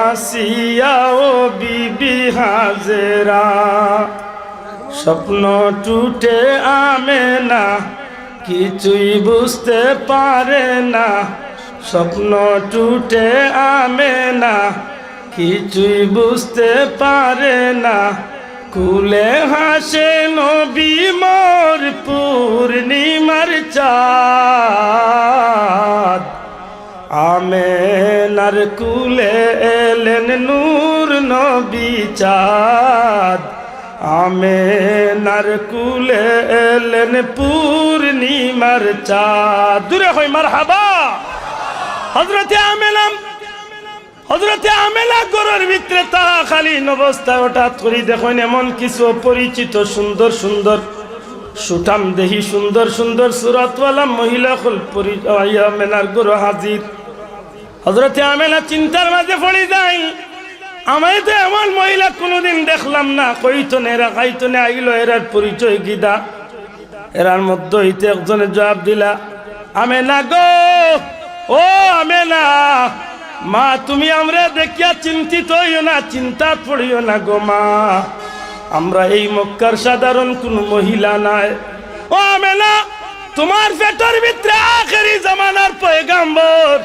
আসিয়া ও বিবি হাজেরা, স্বপ্ন টুটে আমেনা কিছুই বুঝতে পারে না, স্বপ্ন টুটে আমেনা কিছুই বুঝতে পারে না, কুলে হাসে নবী মোর পূর্ণিমার চাঁদ, আমেনার কুলে এলেন নূর নবী চাঁদ, আমেনার কুলে এলেন পূর্ণিমার চাঁদ। দূরে হই মারহাবা। হযরতে আমেনা গরুর ভিতরে তারা খালি অবস্থায় হঠাৎ করে দেখেন এমন কিছু পরিচিত সুন্দর সুন্দর সুঠাম দেহি সুন্দর সুন্দর সুরতওয়ালা মহিলা আমেনার গরু হাজির। হযরতে আমেনা চিন্তার মাঝে পড়ে যায়, আমি তো এমন মহিলা কোনোদিন দেখলাম না, কইতো না এরা খাইতো না, আইলো এরার পরিচয় গিদা। এরার মধ্যে হইতে একজনের জবাব দিলা, আমেনা গো, ও আমেনা মা, তুমি আমরা দেখিয়া চিন্তিত হইও না, চিন্তা পড়িও না গো মা, আমরা এই মক্কার সাধারণ কোন মহিলা নাই। ও আমেনা, তোমার পেটের ভিতরে আখেরি জামানার পয়গাম্বর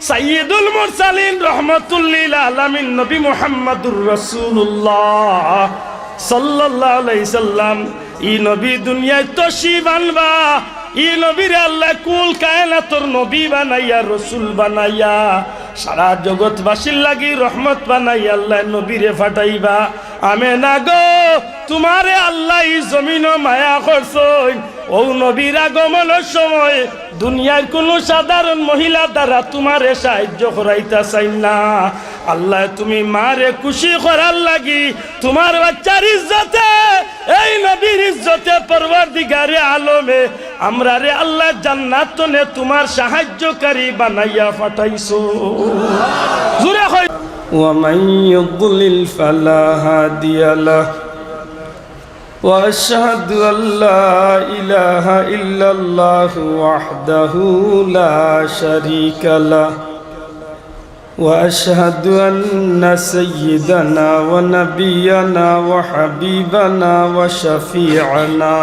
সাইয়্যিদুল মুরসালিন রহমাতুল লিল আলামিন নবী মুহাম্মদুর রাসূলুল্লাহ সাল্লাল্লাহু আলাইহি সাল্লাম ই নবী দুনিয়ায় তশরিফ আনবা। ই নবীর আল্লাহ কুল কায়নাতর নবী বানাইয়া রসুল বানাইয়া সারা জগৎবাসীর লাগি রহমত বানাইয়া আল্লাহ নবীরে ফাটাইবা। আমেনা গো, তোমারে আল্লাহ এই জমিন মায়া করছই, ও নবীর আগমনের সময় দুনিয়ার কোনো সাধারণ মহিলা দ্বারা তোমারে সাহায্য করাইতা চাই না। আল্লাহ তুমি মারে খুশি করার লাগি তোমার বাচ্চার ইজ্জতে, এই নবীর ইজ্জতে পরওয়ারদিগারে আলমে আমরা রে আল্লাহ জান্নাতনে তোমার সাহায্যকারী বানাইয়া পাঠাইছো। জোরে কই, ওয়া মান ইউদ্লিল ফালা হাদিয়া লাহু ওয়া আশহাদু আল্লা ইলাহা ইল্লাল্লাহু ওয়াহদাহু লা শারীকা লাহু ওয়া আশহাদু আন্না সাইয়্যিদানা ওয়া নাবিয়ানা ওয়া হাবিবানা ওয়া শাফি'ানা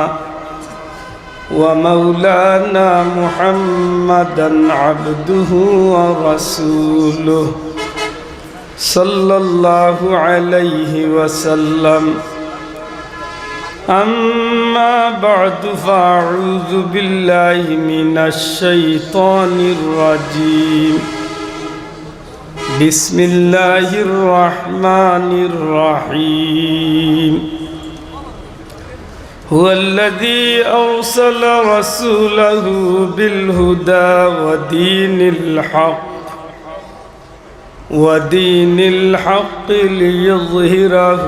ওয়া মাওলানা মুহাম্মাদান আবদুহু ওয়া রাসূলুহু সাল্লাল্লাহু আলাইহি ওয়া সাল্লাম। أما بعد فأعوذ بالله من الشيطان الرجيم. بسم الله الرحمن الرحيم. هو الذي أرسل رسوله بالهدى ودين الحق ليظهره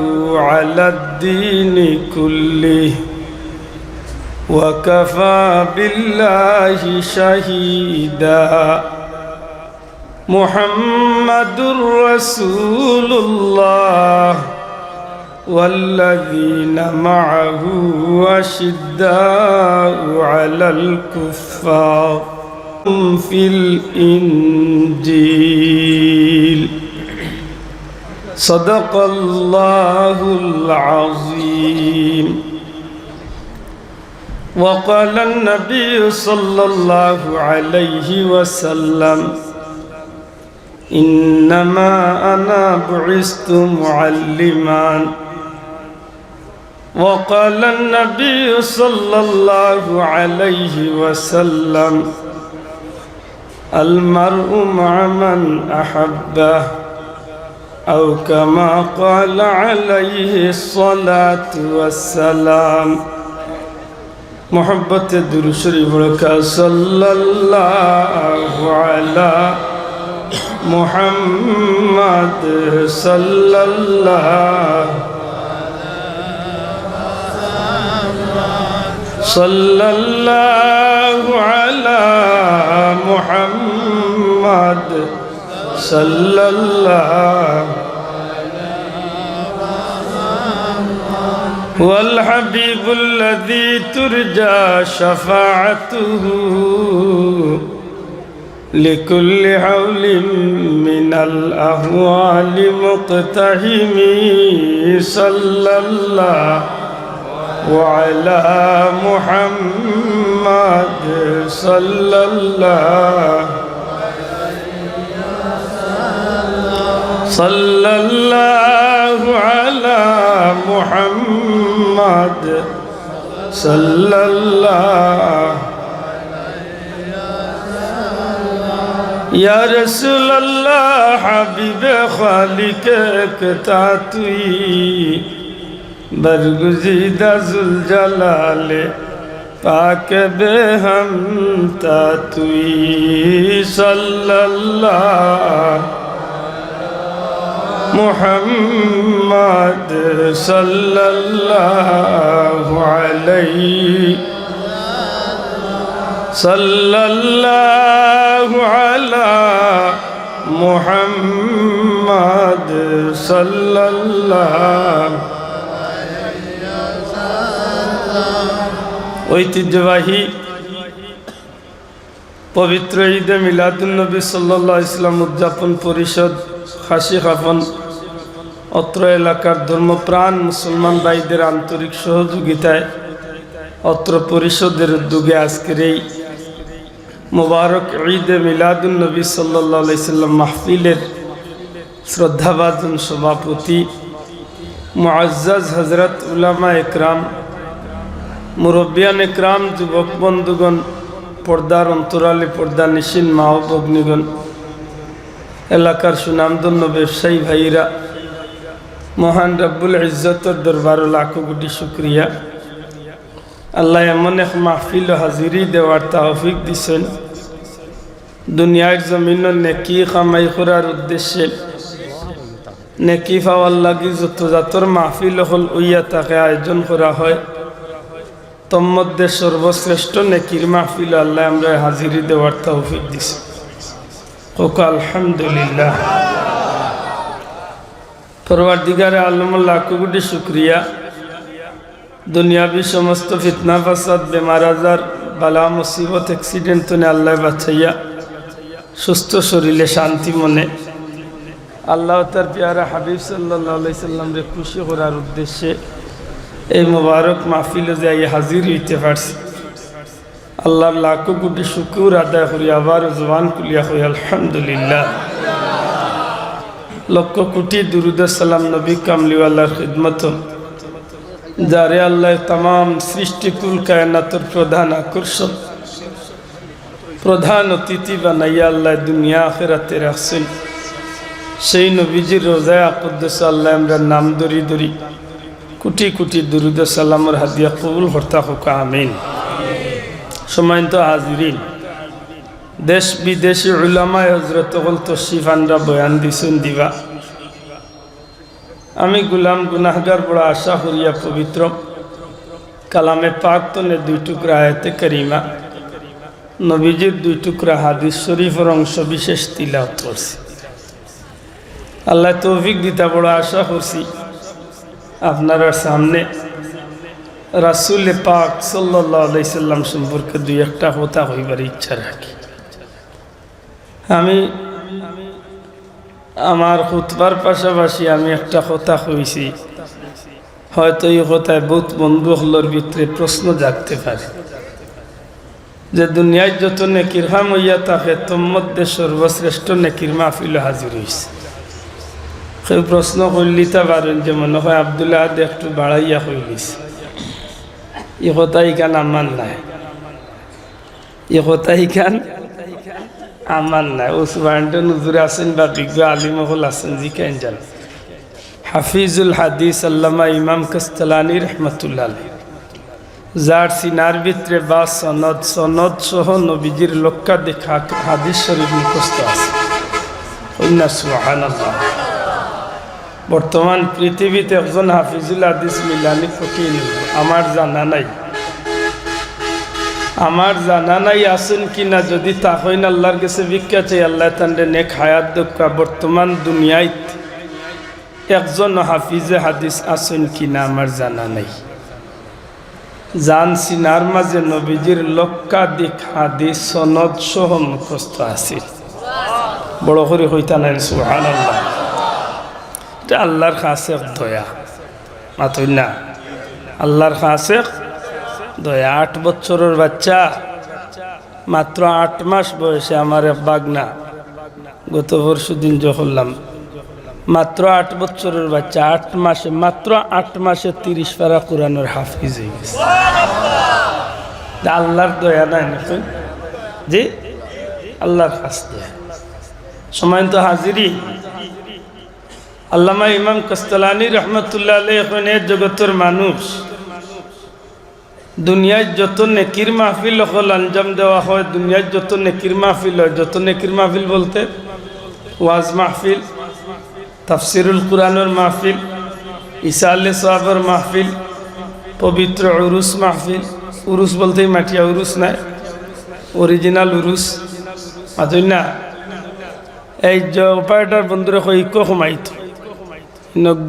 على الدين كله وكفى بالله شهيدا. محمد رسول الله والذين معه أشداء على الكفار في الإنجيل. صدق الله العظيم. وقال النبي صلى الله عليه وسلم إنما أنا بعثت معلما. وقال النبي صلى الله عليه وسلم المرء مع من أحبه أو كما قال عليه الصلاة والسلام. محبت درود شریف رکھا صلی اللہ علی محمد صلی اللہ علی محمد صلی اللہ والحبيب الذي ترجى شفاعته لكل حول من الأهوال مقتحم صلى الله وعلى محمد صلى الله صلى الله على محمد صلى الله یا رسول اللہ حبیب خالق کتاتوی برگزیدہ ذوالجلال پاک بے ہم تاتوی صلی اللہ محمد صلی اللہ علیہ صلی اللہ علی محمد صلی اللہ ঐতিহ্যবাহী পবিত্র ঈদে মিলাদুন্নবী সাল্লাল্লাহু আলাইহি ওয়াসাল্লাম উদযাপন পরিষদ খাসি খাফন অত্র এলাকার ধর্মপ্রাণ মুসলমান ভাইদের আন্তরিক সহযোগিতায় অত্র পরিষদের উদ্যোগে আজকের এই মুবারক ঈদে মিলাদুন্নবী সাল্লাল্লাহু আলাইহি ওয়াসাল্লাম মাহফিলের শ্রদ্ধাভাজন সভাপতি মুআজ্জাজ হযরত উলামা একরাম মুরব্বিয়ান একরাম যুবক বন্ধুগণ পর্দার অন্তরালে পর্দা নিশিন মা ও ভগ্নীগণ এলাকার সুনামধন্য ব্যবসায়ী ভাইরা মহান রব্বুল ইজ্জতের দরবারে লাখো কোটি শুকরিয়া আল্লাহ এমন এক মাহফিল হাজিরি দেওয়ার তৌফিক দিছেন দুনিয়ার জমিন নেকি কামাই করার উদ্দেশ্যে নেকি পাওয়ার লাগি যত জাতর মাহফিল হল উইয়া তাকে আয়োজন করা হয় তন্মধ্যে সর্বশ্রেষ্ঠ নেকির মাহফিল আল্লাহ আমরা হাজিরি দেওয়ার তৌফিক দিছে ওকা আলহামদুলিল্লাহ পরওয়ারদিগারে আলম লাখো কোটি শুকরিয়া দুনিয়াবি সমস্ত ফিতনা ফাসাদ বেমার আজার বালা মুসিবত অ্যাক্সিডেন্ট তো আল্লাহ বাঁচাইয়া সুস্থ শরীরে শান্তি মনে আল্লাহ তার পেয়ারা হাবিব সাল্লাল্লাহু আলাইহি সাল্লামকে খুশি করার উদ্দেশ্যে এই মুবারক মাহফিলে যাই হাজির হইতে পারছি আল্লাহর লাখো কোটি শুকর আদায় করি আবার জবান খুলিয়া হই আলহামদুলিল্লাহ লক্ষ কোটি দুরুদ সালাম নবী কামলিওয়ালার খিদমত যারে আল্লাহ तमाम সৃষ্টিকুল কায়নাতের প্রধান আকর্ষণ প্রধান অতিথি বানাইয়া আল্লাহ দুনিয়া আখিরাতে রাখছেন সেই নবীজির রোজায় আকদ্দস আল্লাহ আমরা নাম ধরি ধরি কোটি কোটি দুরুদ সালামের হাদিয়া কবুল করতা হোক আমিন সম্মানিত হাজিরিন দেশ বিদেশি উলামায়ে হযরত হল তশরিফ আনরা বয়ান দিছেন দিবা আমি গুলাম গুনাহগার বড় আশা করিয়া পবিত্র কালামে পাক তনে দুই টুকরা আয়াতে কারিমা নবীজির দুই টুকরা হাদিস শরীফের অংশ বিশেষ তিলাওয়াত করছি আল্লাহ তৌফিক দিতা বড় আশা করছি আপনার সামনে রাসূল পাক সাল্লাল্লাহু আলাইহি সাল্লাম সম্পর্কে দুই একটা কথা কইবার ইচ্ছা রাখি আমি আমার খুতবার পাশাপাশি আমি একটা কথা কইছি হয়তো এই কথায় বহুত বন্ধু হলোর ভিতরে প্রশ্ন জাগতে পারে যে দুনিয়ায় যত নেকির হাম হইয়া থাকে তন্মধ্যে সর্বশ্রেষ্ঠ নেকির মাহফিল হাজির হয়েছে কেউ প্রশ্ন করলিতে পারেন যে মনে হয় আব্দুল্লাহ একটু বাড়াইয়া কইলিস এই কথা ইখান আমার নাই এই কথা ইখান আমার নাই ওসমানটা নুজুরে আছেন বা বিজ্ঞ আলিমহল আছেন জিকেন জান হাফিজুল হাদিস আল্লামা ইমাম কাস্তালানি রহমতুল্লাহ আলাইহি যার সিনার ভিতরে বা সনদ সনদ সহ নবীজির লক্ষাধিক হাদিস শরীফ মুখস্থ আছে সুবহানাল্লাহ বর্তমান পৃথিবীতে একজন হাফিজুল হাদিস মিলানি কঠিন আমার জানা নাই আছেন কিনা যদি তা হইন আল্লাহর কাছে ভিক্ষা চাই আল্লাহ তান্ডে নেক হায়াত দক্কা বর্তমান দুনিয়ায় একজন হাফিজে হাদিস আছেন কিনা আমার জানা নাই জান সিনার মাঝে নবীজির লক্ষাধিক হাদিস সনদ সহ মুখস্থ আছে। বড় করে হইতা নাই সুবহানাল্লাহ। এটা আল্লাহর খাসে দয়া মাতই না, আল্লাহর খাসে দয়া। 8 বছরের বাচ্চা, মাত্র 8 মাস বয়সে আমার এক বাগনা, গত পরশু দিন যখনলাম, মাত্র 8 বছরের বাচ্চা, 8 মাসে, মাত্র 8 মাসে 30 পারা কোরআনের হাফিজ হয়ে গেছে। আল্লাহর দয়া নাই নাকি? জি, আল্লাহর খাস দয়া। সময় তো হাজিরি, আল্লামা ইমাম কাস্তালানী রহমতুল্লাহ আলাইহি এখন এই জগতের মানুষ, দুনিয়ায় যত নেকির মাহফিল হল আঞ্জাম দেওয়া হয়, দুনিয়ায় যত নেকির মাহফিল হয়, যত নেকির মাহফিল বলতে ওয়াজ মাহফিল, তাফসিরুল কুরআনের মাহফিল, ইসালে সওয়াবের মাহফিল, পবিত্র উরুস মাহফিল। উরুস বলতেই মাটিয়া উরুস নাই, অরিজিনাল উরুস মাতই না। এই যে উপায়টার বন্ধুরা কইক কমাইত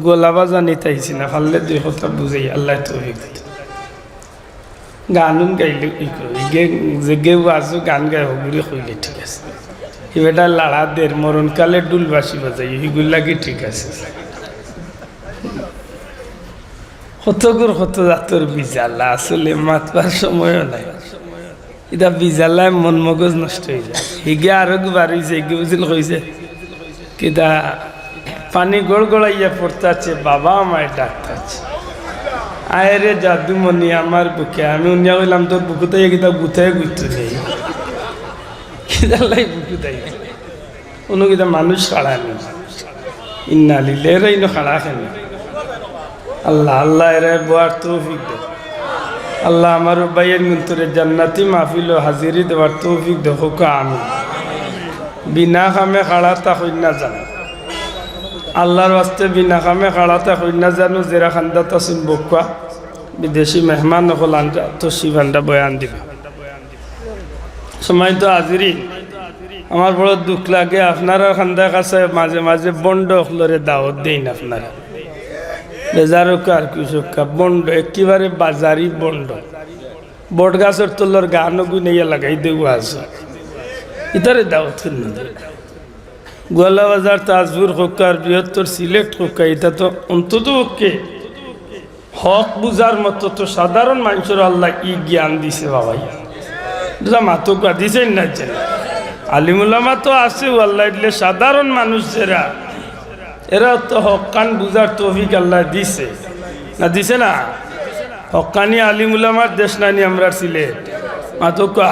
গোলাবা জানি তাইছি না, পারলে 2 কথা বুঝাই আল্লাহ তৌফিক দিত। গানুন গাইলে যে গেউ আছো গান গাই হগুড়ি কইলে ঠিক আছে, এবেটা লাড়া দের মরণকালে ডুলবাসি বাজাই এগুলো লাগে ঠিক আছে। কতগুর কত জাতর বিজালা, আসলে মাতবার সময়ও নাই। এটা বিজালায় মন মগজ নষ্ট হয়ে যায়। হিগে আরো বাড়িছে, হিগে বুঝিল কইছে কিতা পানি গড় গড়াইয়া পড়তাছে, বাবা আমায় ডাকতাছে, আয় রে জাদুমণি আমার বুকে। আমি উনিয়া বললাম তোর বুকুতে কিতা গুথায় গুইতো নেই, কিদালাই বুকু তাই কোনো কিতা মানুষ খাড়া নেই। ইন্না লিল্লাহি এরা ইনো খাড়া খেলে। আল্লাহ আল্লাহ এরা বোয়ার তৌফিক দে। আল্লাহ আমার ভাইয়ের মিন্তরে জান্নাতি মাহফিল ও হাজিরি দেওয়ার তৌফিক দেখো আমি বিনা কামে খাড়াতা হই না জানো, আল্লাহর ওয়াস্তে বিনা কামে খাড়াতা হই না জানো। জেরা খান্দা তাসিম বকুয়া বিদেশি মেহমান হল আনটা তো শিবান্ডা বয়ান দিবে। সময় তো হাজিরি, আমার বড় দুঃখ লাগে আপনারা খান্দার কাছে মাঝে মাঝে বন্ড হলরে দাওয়াত দেন। আপনারা বেজারো কার কৃষকা বন্ড, একেবারে বাজারি বন্ড, বট গাছের তলর গানও গুনাইয়া লাগাই দেবো আছে, ইতারে দাওয়াত না দেয়। গোয়ালা বাজার তাজপুর হোকার বৃহত্তর সিলেট হোকা, এটা তো অন্তত ওকে হক বুঝার মতো তো সাধারণ মানুষের আল্লাহ ই জ্ঞান দিছে বাবাই, মাতক দিছেন না। আলিমুল্লামা তো আছে আল্লাহ দিলে, সাধারণ মানুষ যারা এরা তো হকান বুঝার তৌফিক আল্লাহ দিছে না, দিছে না? হকানি আলিমুল্লামার দেশ নানি আমরা সিলেট মাতকা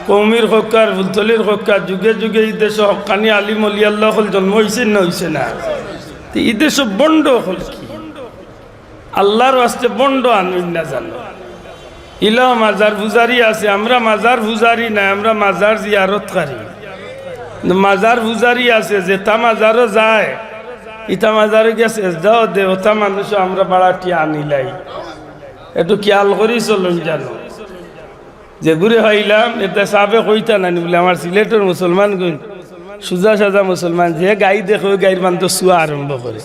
কৌমির হকার ফুলতলির হকার, যুগে যুগে এই দেশে হকানি আলিম অলি আল্লাহ হল জন্ম হয়েছে না হয়েছে না? এই দেশে বন্ড হল কি আল্লাহর আসতে বন্ড আনুন না জানো। ইলা মাজার পূজারি আছে, আমরা মাজার পূজারি নাই, আমরা মাজার জিয়ারত করি। মাজার পূজারি আছে যে তা মাজারও যায়, ইটা মাজারে গেছে যাও দে, ওটা মানুষ আমরা বাড়াটি আনিলাই। একটু খেয়াল করি চলুন জানো, যে ঘুরে হইলাম এটা সাবে কইতা নানি বলে আমার সিলেটের মুসলমান গুণ সুজা সাজা মুসলমান, যে গাই দেখো গাইর মান তো শুয়া আরম্ভ করে,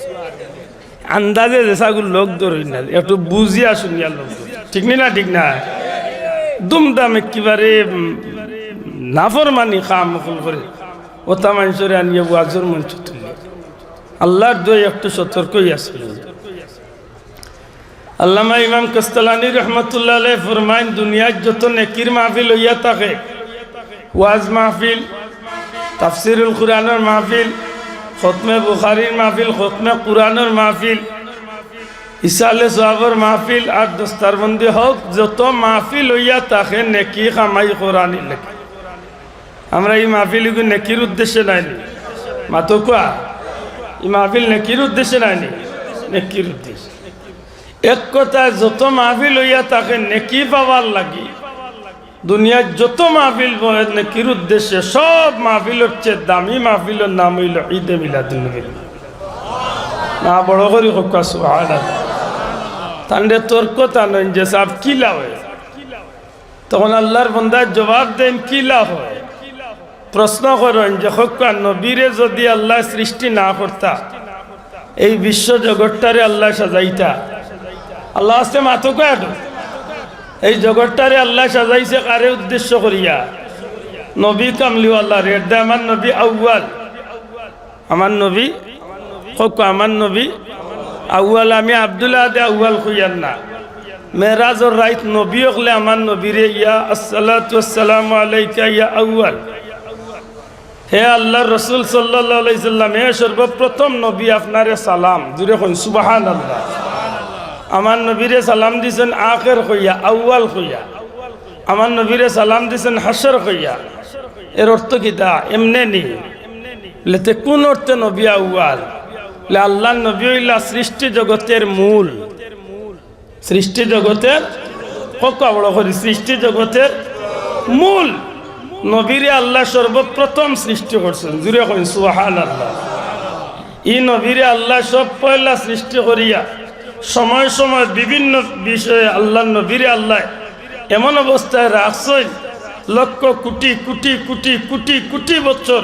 আন্দাজে যেসাগুলো লোক ধরই না, একটু বুঝিয়া শুনিয়া লোক, ঠিক না? ঠিক না? দুমদাম একেবারে নাফরমানি খাম করে ওটা মানুষের আনিয়ে ওয়াজের মঞ্চ তুলে। আল্লাহর দোয়া একটু সতর্কই আসবে। আল্লামা ইমাম কাস্তালানী রহমতুল্লাহ আলাইহি ফরমায়েন, দুনিয়ার যত নেকির মাহফিল হইয়া থাকে, ওয়াজ মাহফিল, তাফসিরুল কুরআনের মাহফিল, খতমে বুখারীর মাহফিল, খতমে কুরআনের মাহফিল, ইসালে সওয়াবের মাহফিল আর দস্তারবন্দি হোক, যত মাহফিল হইয়া থাকে নেকি কামাই কোরআনি লেখে। আমরা এই মাহফিলগুলো নেকির উদ্দেশ্যে নাইনি মাতকুয়া, এই মাহফিল নেকির উদ্দেশ্যে নাইনি, নেকির উদ্দেশ্যে। এক কথায় যত মাহফিল হইয়া থাকে নেকি পাওয়ার লাগি, দুনিয়ার যত মাহফিল নেকির উদ্দেশ্যে, সব মাহফিলের চেয়ে দামি মাহফিলের নাম হইল ঈদে মিলাদুন্নবী। না বড় করি হোক সুবহানাল্লাহ। তান্ডে তর্ক টানেন যে সাহেব কি লাভ হয়, তখন আল্লাহর বান্দার জবাব দেন কি লাভ হয়। প্রশ্ন করেন যে হোক নবীরে যদি আল্লাহ সৃষ্টি না করতা, এই বিশ্ব জগৎটারে আল্লাহ সাজাইতা, আল্লাহ আসতে মাথো কয়াটো এই জগৎটারে আল্লাহ সাজাইছে কারে উদ্দেশ্য করিয়া? নবী কামলিওয়াল্লাহ রে। আমার নবী আউয়াল, আমার নবী হোক, আমার নবী আউয়াল। আমি আব্দুল্লাহ দে আউয়াল খুইয়ার না। মেরাজর রাইত নবী হলে আমার নবীরে ইয়া আসসালাতু ওয়াসসালামু আলাইকা ইয়া আউয়াল। হে আল্লাহর রাসূল সাল্লাল্লাহু আলাইহি সাল্লাম, হে সর্বপ্রথম নবী আপনারে সালাম। জুড়ে কইন সুবহানাল্লাহ। আমার নবীরে সালাম দিছেন আখির কইয়া, আউয়াল কইয়া। আমার নবীরে সালাম দিছেন হাসর কইয়া। এর অর্থ কিতা? এমনে নি লেতে কোন অর্থে নবী আউয়াল? লে আল্লাহর নবী হইলা সৃষ্টি জগতের মূল। সৃষ্টি জগতের কক্কা বড় করি, সৃষ্টি জগতের মূল নবীরে আল্লাহ সর্বপ্রথম সৃষ্টি করছেন। জুড়ে কইন সুবহানাল্লাহ। ই নবীরে আল্লাহ সব পয়লা সৃষ্টি করিয়া সময় সময় বিভিন্ন বিষয়ে আল্লাহর নবীরে আল্লাহ এমন অবস্থায় রাখছেন, লক্ষ কোটি কোটি কোটি কোটি কোটি বছর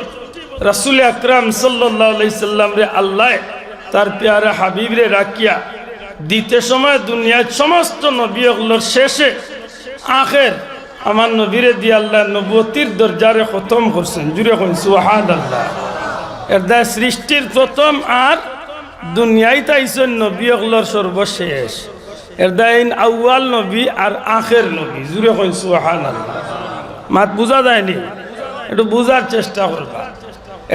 রাসূল আকরাম সাল্লাল্লাহু আলাইহি সাল্লাম রে আল্লাহ তার প্যারা হাবিব রে রাখিয়া দিতে সময় দুনিয়ার সমস্ত নবীগুলোর শেষে আখের আমার নবীরে দিয়ে আল্লাহ নবুয়তির দরজারে খতম করছেন। জুড়ে কইন সুবহানাল্লাহ। এর দায় সৃষ্টির প্রথম আর দুনিয়ায় তাইছেন নবীগুলোর সর্বশেষ। এর দায় আউয়াল নবী আর আখের নবী। জুড়ে কইন সুবহানাল্লাহ। মাত বুঝা যায়নি? একটু বুঝার চেষ্টা করবা।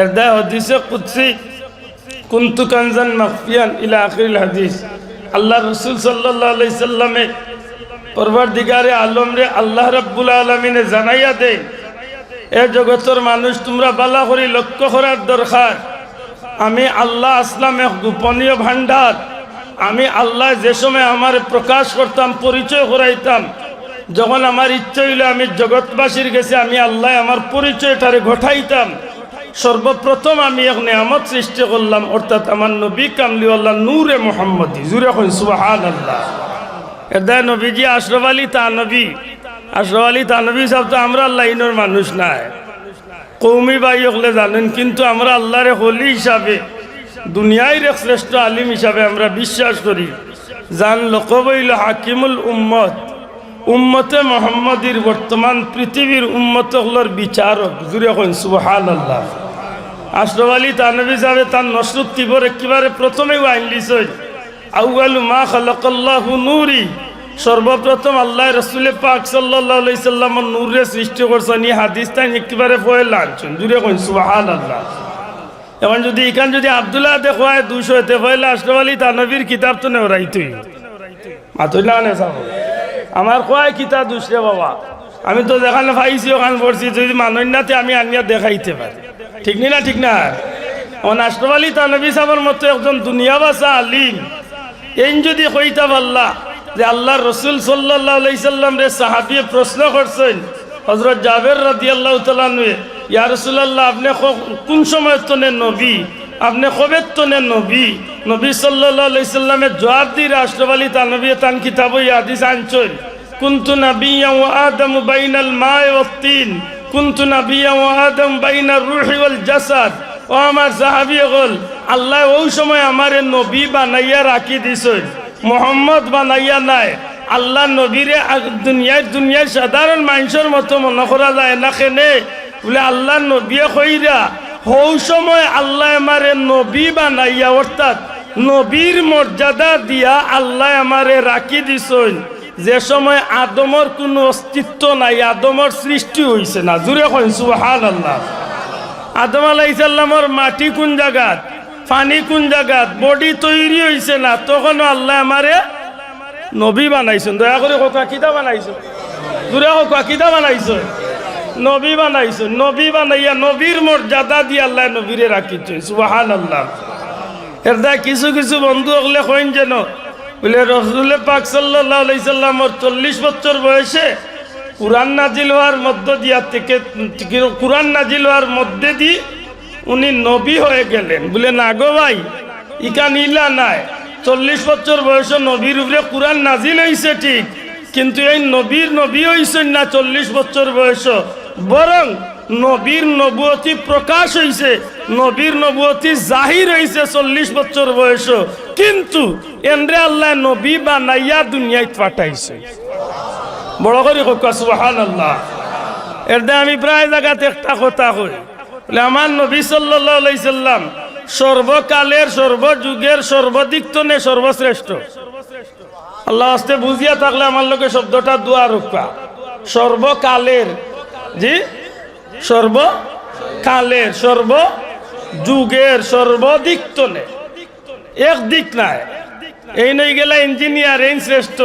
এর দায় হাদিসে কুদসি কুনতু কানজান মাখফিয়ান ইলা আখিরিল হাদিস। আল্লাহ রাসূল সাল্লাল্লাহু আলাইহি সাল্লামে পরওয়ারদিগারে আলম রে আল্লাহ রাব্বুল আলামিনে জানাইয়া দেন, এ জগতের মানুষ তোমরা বালা করে লক্ষ্য করার দরকার, আমি আল্লাহ আসলাম এক গোপনীয় ভান্ডার। আমি আল্লাহ যে সময় আমার প্রকাশ করতাম, পরিচয় করাইতাম, যখন আমার ইচ্ছা হইলে আমি জগৎবাসীর কাছে আমি আল্লাহ আমার পরিচয়টারে ঘটাইতাম। সর্বপ্রথম আমি এক নিয়ামত সৃষ্টি করলাম, অর্থাৎ আমার নবী কামলিওয়াল্লাহ নূরে মুহাম্মদী। জুরে কইন সুবহানাল্লাহ। এদায় নবীজি আশরাফ আলী তানবী। আশরাফ আলী তানবী সাহেব তো আমরা লাইনের মানুষ নাই, কৌমি ভাই হলে জানেন, কিন্তু আমরা আল্লাহরে হলি হিসাবে দুনিয়ায় এক শ্রেষ্ঠ আলিম হিসাবে আমরা বিশ্বাস করি। জান লোক বইল হাকিমুল উম্মত, উম্মতে মোহাম্মদীর বর্তমান পৃথিবীর উম্মতগুলোর বিচারক। জুড়ে কইন সুবহানাল্লাহ। আশরাফ আলী তানবী সাহেব তার নসরত তিবর একেবারে প্রথমে আইন লিছেন, আউয়ালু মা খালাকাল্লাহু নূরি। সর্বপ্রথম আল্লাহ রাসূল পাক সাল্লাল্লাহু আলাইহি সাল্লামের নূরে সৃষ্টি করছেন। এই হাদিস তাই একেবারে পয়লা আনছেন। জুড়ে কইন সুবহানাল্লাহ। এখন যদি এখান যদি আব্দুল্লাহ দেখোয় 200 তে পয়লা আশরাফ আলী তানবীর কিতাব তো নেওরাইতই মাতইলা না সাব আমার কয় কিতাব দুসরে বাবা, আমি তো যেখানে পাইছি ওখানে পড়ছি, যদি মানন্যাতে আমি আনিয়া দেখাইতে পারি। ঠিক না? ঠিক না? এখন আশরাফ আলী তানবী সাহেবের মতো একজন দুনিয়াবাসা আলিম এই যদি কইতা পারলা যে আল্লাহর রাসূল সাল্লাল্লাহু আলাইহি সাল্লাম রে সাহাবী প্রশ্ন করছেন, হযরত জাবের রাদিয়াল্লাহু তাআলা আনহু, ইয়া রাসূলুল্লাহ আপনি কোন সময় তনে নবী, আপনি কবে তনে নবী? নবী সাল্লাল্লাহু আলাইহি সাল্লামের জবাব দিয়ে আশরাফ আলী তানবী তান কিতাব ও হাদিস আনছেন, কুনতু নাবিয়্যান ওয়া আদম বাইনাল মা'i ওয়াত তিন, কুনতু নাবিয়্যান ওয়া আদম বাইনার রূহি ওয়াল জাসাদ। ও আমার সাহাবী হল, আল্লাহ ওই সময় আমারে নবী বানাইয়া রাখি দিছেন, মোহাম্মদ বানাইয়া নাই। আল্লাহ নবীরে দুনিয়ার সাধারণ মানুষের মতো মনে করা যায় না। কেনে বলে আল্লাহ নবী কইরা ওই সময় আল্লাহ আমারে নবী বানাইয়া, অর্থাৎ নবীর মর্যাদা দিয়া আল্লাহ আমারে রাখি দিছেন যে সময় আদমর কোনো অস্তিত্ব নাই, আদমর সৃষ্টি হইছে না। জুড়ে কইন সুবহানাল্লাহ। আদম আলাইহিস সালামের মাটি কোন জায়গাত, পানি কোন জায়গাত, বডি তৈরি হইছে না, তখন আল্লাহ আমারে নবী বানাইছেন। দয়া করে কথা কিতা বানাইছেন? জুড়ে কথা কিতা বানাইছেন? নবী বানাইছেন। নবী বানাইয়া নবীর মর্যাদা দিয়ে আল্লাহ নবীরে রাখিছেন। সুবহানাল্লাহ। এর দা কিছু কিছু বন্ধু হলে কইন যেন বলে রাসূল পাক সাল্লাল্লাহু আলাইহি সাল্লামের 40 বছর বয়সে কুরআন নাজিল হওয়ার মধ্য দিয়া থেকে কুরআন নাজিল হওয়ার মধ্যে দিয়ে উনি নবী হয়ে গেলেন। বলে না গো ভাই, ইকান ইলা নাই। 40 বছর বয়সে নবীর উপরে কুরআন নাজিল হয়েছে ঠিক, কিন্তু এই নবী হয়েছেন না 40 বছর বয়স, বরং নবীর নবুয়তি প্রকাশ হয়েছে, নবীর নবুয়তি জাহির হয়েছে 40 বছর বয়স, কিন্তু এন্দ্রে আল্লাহ নবী বানাইয়া দুনিয়ায় পাঠাইছে। বড় করে হোক সুবহানাল্লাহ। এর দে আমি প্রায় জায়গাতে একটা কথা কই, বলে আমার নবী সাল্লাল্লাহু আলাইহি সাল্লাম সর্বকালের সর্বযুগের সর্বদিক্তনে সর্বশ্রেষ্ঠ। আল্লাহ আস্তে বুঝিয়া থাকলে আমার লোকে শব্দটা দোয়া রক্ষা। সর্বকালের, জি সর্বকালের সর্বযুগের সর্বদিক্তনে, এক দিক নাই। এই নই গেলা ইঞ্জিনিয়ার হেন শ্রেষ্ঠ,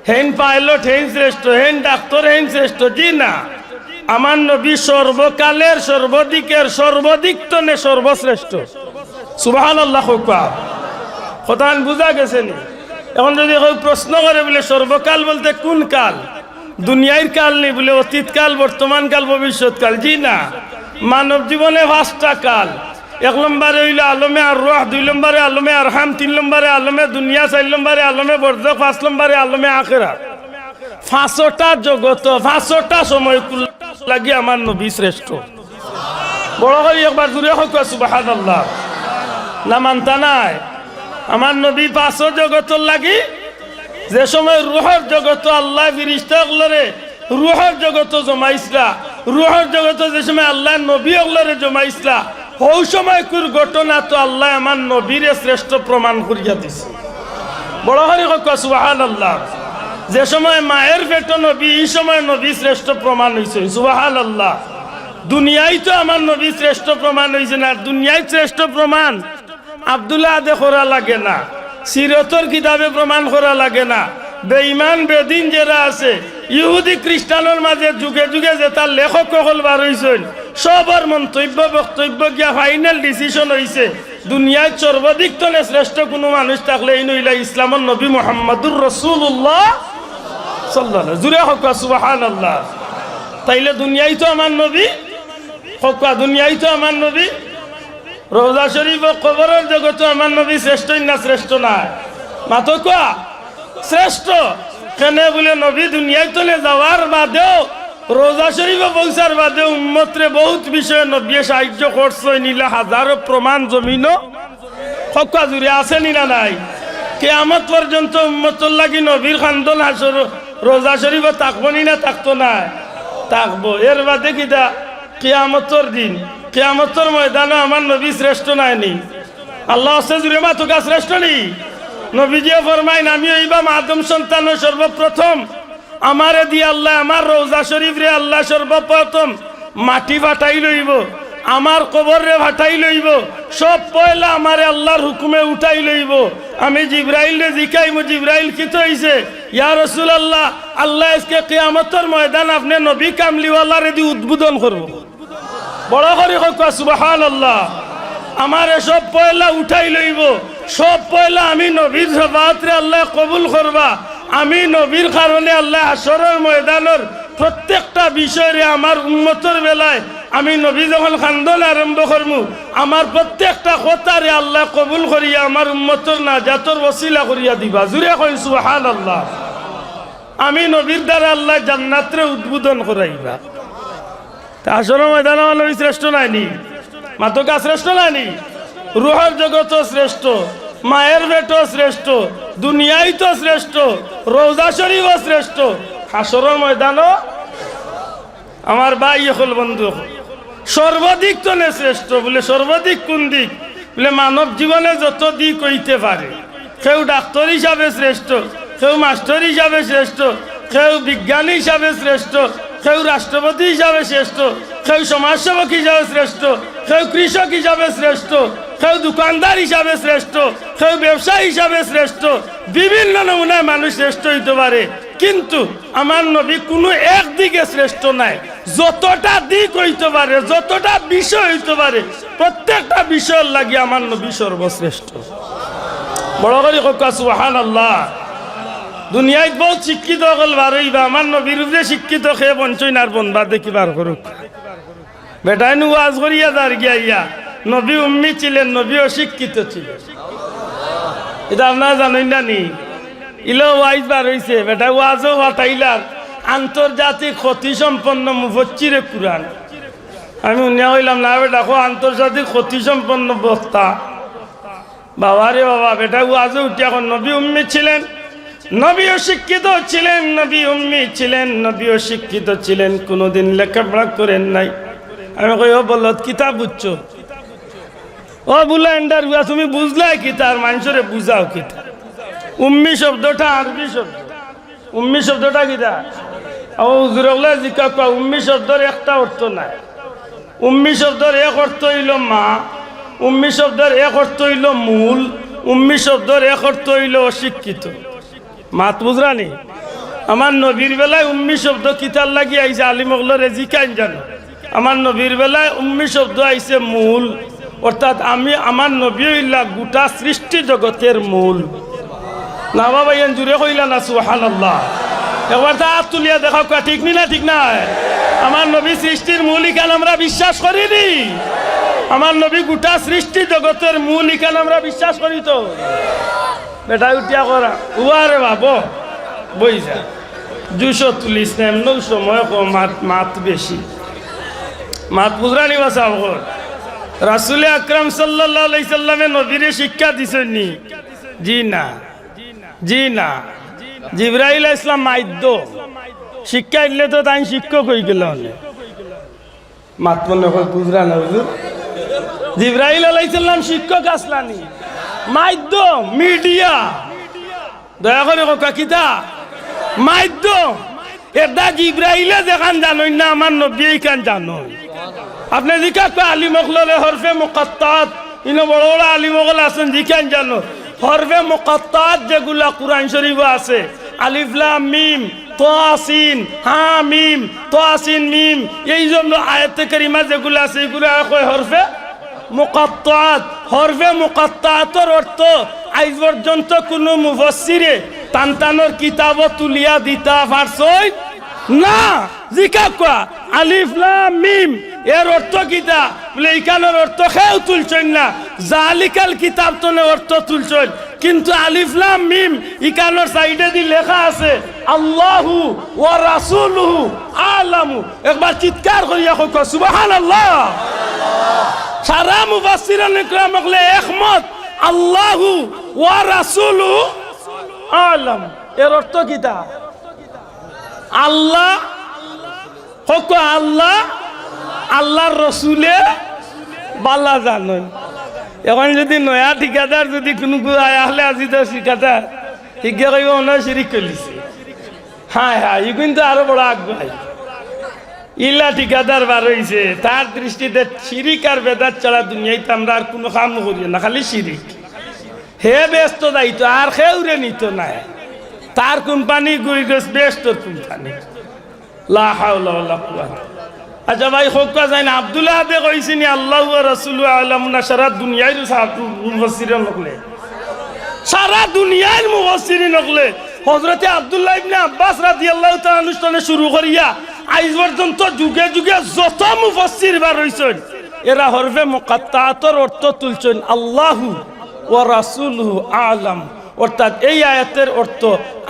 হেন পাইলট হেন শ্রেষ্ঠ, হেন ডাক্তার হেন শ্রেষ্ঠ, জি না। আমার নবী সর্বকালের সর্বদিকের সর্বদিক্তনে সর্বশ্রেষ্ঠ। সুবহানাল্লাহ। কথা বুঝা গেছে নি? এখন যদি কেউ প্রশ্ন করে বলে সর্বকাল বলতে কোন কাল? দুনিয়ার কাল নেই বলে অতীত কাল, বর্তমান কাল, ভবিষ্যৎ কাল, জি না। মানব জীবনে 5টা কাল। 1 নম্বরে হইল আলমে আর রুহ, 2 নম্বরে আলমে আরহাম, 3 নম্বরে আলমে দুনিয়া, 4 নম্বরে আলমে বরজখ, 5 নম্বরে আলমে আখিরাত। 5টা জগত, 5টা সময় লাগি আমার নবী শ্রেষ্ঠ। বড় করে একবার জুড়ে হোক সুবহানাল্লাহ। না মানতা নাই? আমার নবী 5 জগতর লাগি যে সময় রুহের জগত আল্লাহ ফিরিস্তাগুলোরে রুহের জগত জমাইছলা, রুহের জগত যে সময় আল্লাহ নবী ওগুলোরে জমাইছলা, ওই সময় কোন ঘটনা তো আল্লাহ আমার নবীরে শ্রেষ্ঠ প্রমাণ করিয়া দিছে। বড় করে হোক সুবহানাল্লাহ। যে সময় মায়ের পেট নবী, এই সময় নবী শ্রেষ্ঠ প্রমাণ হয়েছে। সুবহানাল্লাহ। দুনিয়ায় তো আমার নবী শ্রেষ্ঠ প্রমাণ হয়েছে না। দুনিয়ায় শ্রেষ্ঠ প্রমাণ আব্দুল্লাহ আদে করা লাগে না, সিরতর কিতাবে প্রমাণ করা লাগে না। বেঈমান বেদিন যারা আছে, ইহুদি খ্রিস্টানের মাঝে যুগে যুগে যে তার লেখক সকল বার হয়েছেন, সবার মন্তব্য বক্তব্য গিয়া ফাইনাল ডিসিশন হয়েছে দুনিয়ায় সর্বাধিক তলে শ্রেষ্ঠ কোনো মানুষ থাকলে এই নইলা ইসলামের নবী মুহাম্মদুর রাসূলুল্লাহ সাল্লাল্লাহু আলাইহি। জুরে হোক সুবহানাল্লাহ। তাইলে দুনিয়ায় তো আমার নবী, হোক দুনিয়ায় তো আমার নবী। রওজা শরীফ ও কবরের জগতে আমার নবী শ্রেষ্ঠ না শ্রেষ্ঠ না? মাতো কোয়া শ্রেষ্ঠ। কেন বলে নবী দুনিয়ায় তলে যাওয়ার বাদেও, রওজা শরীফে পৌঁছার বাদেও উম্মতরে বহুত বিষয়ে নবী সাহায্য করছে। নিলে হাজারো প্রমাণ জমিন হকা জুড়ে আসেনি না নাই? কিয়ামত পর্যন্ত উম্মতর লাগি নবীর খান্দন হাসর রওজা শরীফে থাকবো নি না থাকতো না? থাকবো। এর বাদে কিটা কিয়ামতর দিন, কিয়ামতর ময়দানে আমার নবী শ্রেষ্ঠ নাইনি? আল্লাহ আছে জুড়ে মা তোকা শ্রেষ্ঠ নেই? নবীজিও ফরমাইন আমি এইবা আদম সন্তান সর্বপ্রথম আমারে দিয়ে আল্লাহ আমার রওজা শরীফ রে আল্লাহ সর্বপ্রথম মাটি ফাটাই লইব, আমার কবর রে ফাটাই লইব, সব পয়লা আমারে আল্লাহর হুকুমে উঠাই লইব। আমি জিব্রাইল রে জিকাইব, জিব্রাইল কি তো হইছে? ইয়া রাসূলুল্লাহ, আল্লাহ আজকে কিয়ামতের ময়দান আপনি নবী কামলিওয়ালা রে দি উদ্বোধন করব। বড় করে হোক সুবহানাল্লাহ। আমারে সব পয়লা উঠাই লইব, সব পয়লা আমি নবীর শফাআতরে আল্লাহ কবুল করবা। আমি নবীর কারণে আল্লাহ হাসরের ময়দানের প্রত্যেকটা বিষয়ে আমার উম্মতের বেলায় আমি নবী যখন খান্দন আরম্ভ করমু, আমার প্রত্যেকটা কথারে আল্লাহ কবুল করিয়া আমার উম্মতের নাজাতর ওসিলা করিয়া দিবা। জুড়ে কই সুবহানাল্লাহ। আমি নবীর দ্বারা আল্লাহ জান্নাতরে উদ্বোধন করাইবা। হাসরের ময়দানে আমার নবী শ্রেষ্ঠ নাইনি? মাতকা শ্রেষ্ঠ নাইনি? রুহের জগত শ্রেষ্ঠ, মায়ের বেটো শ্রেষ্ঠ, দুনিয়ায় তো শ্রেষ্ঠ, রওজা শরীফও শ্রেষ্ঠ, হাসরের ময়দানও আমার ভাই হল বন্ধু সর্বাধিক তো নে শ্রেষ্ঠ। বলে সর্বাধিক কোন দিক? বলে মানব জীবনে যত দিক হইতে পারে। কেউ ডাক্তার হিসাবে শ্রেষ্ঠ, কেউ মাস্টার হিসাবে শ্রেষ্ঠ, কেউ বিজ্ঞানী হিসাবে শ্রেষ্ঠ, কেউ রাষ্ট্রপতি হিসাবে শ্রেষ্ঠ, কেউ সমাজসেবক হিসাবে শ্রেষ্ঠ, কেউ কৃষক হিসাবে শ্রেষ্ঠ, কেউ দোকানদার হিসাবে শ্রেষ্ঠ, কেউ ব্যবসায়ী হিসাবে শ্রেষ্ঠ। বিভিন্ন নমুনায় মানুষ শ্রেষ্ঠ হইতে পারে, কিন্তু আমার নবী কোনো একদিকে শ্রেষ্ঠ নাই। যতটা দিক হইতে পারে, যতটা বিষয় হইতে পারে, প্রত্যেকটা বিষয়ের লাগি আমার নবী সর্বশ্রেষ্ঠ। বড় করে হোক সুবহানাল্লাহ। দুনিয়ায় বহুত শিক্ষিত হল বারইবা, আমার নবীর উপরে শিক্ষিত খেয়ে বঞ্চই নার বনবা দেখি বার করুক। বেটাই নু ওয়াজ করিয়া দাঁড় গিয়া নবী উম্মি ছিলেন, নবী অশিক্ষিত ছিলেন। এটা আপনারা জানেন না নি? ইলো ওয়াইজ বার হয়েছে, বেটা ওয়াজও হটাইলার আন্তর্জাতিক ক্ষতি সম্পন্ন মুফচ্চিরে কুরআন। আমি উনিয়া হইলাম না বেটা, আন্তর্জাতিক ক্ষতি সম্পন্ন বক্তা। বাবা রে বাবা, বেটা ওয়াজও উঠি। এখন নবী উম্মি ছিলেন, নবী অশিক্ষিত ছিলেন, নবী উম্মি ছিলেন, নবী অশিক্ষিত ছিলেন, কোনোদিন লেখাপড়া করেন নাই। আমি কই ও বলত কিতাব বুঝছো, ও বুলা এন্ডার তুমি বুঝলাই কি তার মানুষরে বুঝাও কিতা। উম্মি শব্দটা আরবি শব্দ, উম্মি শব্দটা কিতা ও হুজুরগুলা জিজ্ঞা করা, উম্মি শব্দের একটা অর্থ নাই। উম্মি শব্দের এক অর্থ হইল মা, উম্মি শব্দের এক অর্থ হইল মূল, উম্মি শব্দের এক অর্থ হইল অশিক্ষিত। মাত বুঝরানি আমার নবীর বেলায় উম্মি শব্দ কিতার লাগি আইছে আলিমগলরে জিকাইন জানো। আমার নবীর বেলায় উম্মি শব্দ আইছে মূল, অর্থাৎ আমি আমার নবী হইলা গোটা সৃষ্টি জগতের মূল। না বাবা ইয়ান জুড়ে কইলা না সুবহানাল্লাহ। একবার তা হাত তুলিয়া দেখা কা ঠিক নি না ঠিক নাই? আমার নবী সৃষ্টির মূল ইখান আমরা বিশ্বাস করিনি। আমার নবী গোটা সৃষ্টি জগতের মূল ইখান আমরা বিশ্বাস করি তো। বেটা উঠিয়া করা উয়ারে বাবো বই যা দুশো তুলিস না এমন সময় মাত বেশি মাত বুঝরানি বাসা রাসূল আকরাম সাল্লাল্লাহু আলাইহি সাল্লামে নবীরে শিক্ষা দিছেননি? জি না, জি না। জিবরাইল ইসলাম মাইদ্য শিক্ষা দিলে তো তাই শিক্ষক হয়ে গেল। মাত মনে হয় বুঝরা না হুজুর। জিবরাইল আলাইহিস সালাম শিক্ষক আসলানি, মাধ্যম মিডিয়া। দয়া করে কথা কিতা মাধ্যম। এটা জিবরাইলে যেখান জানোই না আমার নবী এইখান জানো। আপনি জিকা আলিমগলরে হরফে মুকাত্তাত ইনো বড় বড় আলিমগল আছেন জিখান জানো। হরফে মুকাত্তাত যেগুলা কুরআন শরীফে আছে, আলিফ লাম মিম তাসিন হা মিম তাসিন মিম, এই জন্য আয়াতে কারিমা যেগুলো আছে এগুলো কয় হরফে মুকাত্তাত। হরফে মুকাত্তাতের অর্থ আজ পর্যন্ত কোনো মুফাসসিরে টানটানোর কিতাব তুলিয়া দিতা পারছই না। জিকা কোয়া আলিফ লাম মিম এর অর্থ কিতা বলে এইখানের অর্থ কেউ তুলছেন না। জালিকাল কিতাব তো অর্থ তুলছেন, কিন্তু আলিফ লাম মিম ইকানোর সাইডে দি লেখা আছে আল্লাহু ওয়া রাসূলুহু আলামু। একবার চিৎকার করিয়া কই সুবহানাল্লাহ। সারা মুফাসসিরিন ইকরাম বলে একমত আল্লাহু ওয়া রাসূলুহু আলাম এর অর্থ কিতা? আল্লাহ হক আল্লাহ, আল্লাহর রসুলে বালা জানেন। এখন যদি নয়া ঠিকাদার যদি কোনো আহলে আজি তো ঠিকাদার শিক্ষা কইব না শিরিক করিছে। হ্যাঁ হ্যাঁ ই কিন্তু আরো বড় আগ্রহী। ইলা ঠিকাদার বার হইছে, তার দৃষ্টিতে শিরিক আর বেদাত ছাড়া দুনিয়াতে আমরা আর কোনো কাম করি না, খালি শিরিক। হে ব্যস্ত দায়িত্ব আর খেউরে নিত নাই, তার কোম্পানি গুই গেছ ব্যস্ত কোম্পানি। লা হাওলা ওয়ালা কুওয়াতা। আচ্ছা ভাই হোকা যায় না আব্দুল্লাহ আবে কইছিনি আল্লাহু ওয়া রাসূলুহু আলামুনা সারা দুনিয়ার মুফাসসিরিন নকলে, সারা দুনিয়ার মুফাসসিরিন নকলে হযরতে আব্দুল্লাহ ইবনে আব্বাস রাদিয়াল্লাহু তাআলা অনুষ্ঠানে শুরু করিয়া আজ পর্যন্ত যুগে যুগে যত মুফাসসির বার হইছেন এরা হরফে মুকাত্তাতের অর্থ তুলছেন আল্লাহু ওয়া রাসূলুহু আলাম। অর্থাৎ এই আয়াতের অর্থ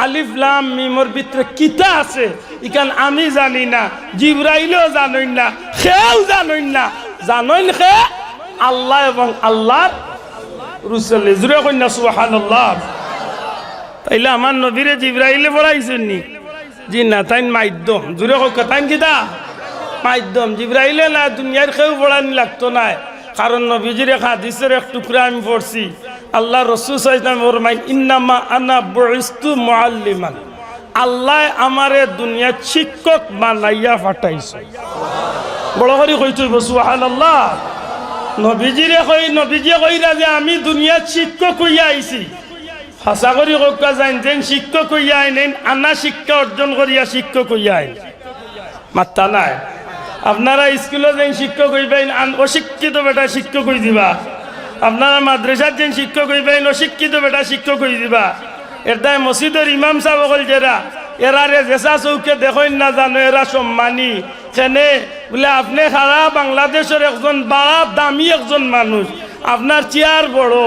আলিফ লাম মিমর ভিতরে কিতা আছে ইখান আমি জানি না, জিবরাইলও জানেন না, কেউ জানেন না। জানেন খে আল্লাহ এবং আল্লাহর রাসূল। জুরে কইনা সুবহানাল্লাহ। তাইলে আমার নবীরে জিবরাইলে পড়াইছেন নি? জি না, তাই মাধ্যম। জুরে কই তাই কিতা মাধ্যম। জিবরাইলে না দুনিয়ার কেউ পড়ানি লাগতো না, কারণ নবীজির হাদিসের এক টুকরা আমি পড়ছি। আল্লাহ রাসূল সাল্লাল্লাহু আলাইহি ওয়াসাল্লাম ফরমায় ইন্নামা আনা বুইস্তু মুআল্লিমান, আল্লাহ আমারে দুনিয়া শিক্ষক বানাইয়া পাঠাইছে। বড় করে কইতে সুবহানাল্লাহ। নবীজিরে কই, নবীজি কইরা যে আমি দুনিয়া শিক্ষক হইয়া আইছি। হাসা করি কইকা যান যেন শিক্ষক হইয়া আইনেন, আনা শিক্ষা অর্জন করিয়া শিক্ষক হইয়া আইন মাত্তা নাই। আপনারা স্কুলে যেন শিক্ষক হইবেন, অশিক্ষিত বেটা শিক্ষক হই দিবা। আপনারা মাদ্রাসার যেন শিক্ষক হইবেন, অশিক্ষিত বেটা শিক্ষক হই দিবা। এটা মসজিদের ইমাম সাহেব হল যারা, এরারে জেসা চৌকে দেখেন না জানো এরা সম্মানী কেনে বলে আপনি সারা বাংলাদেশের একজন বড় দামি একজন মানুষ, আপনার চেয়ার বড়,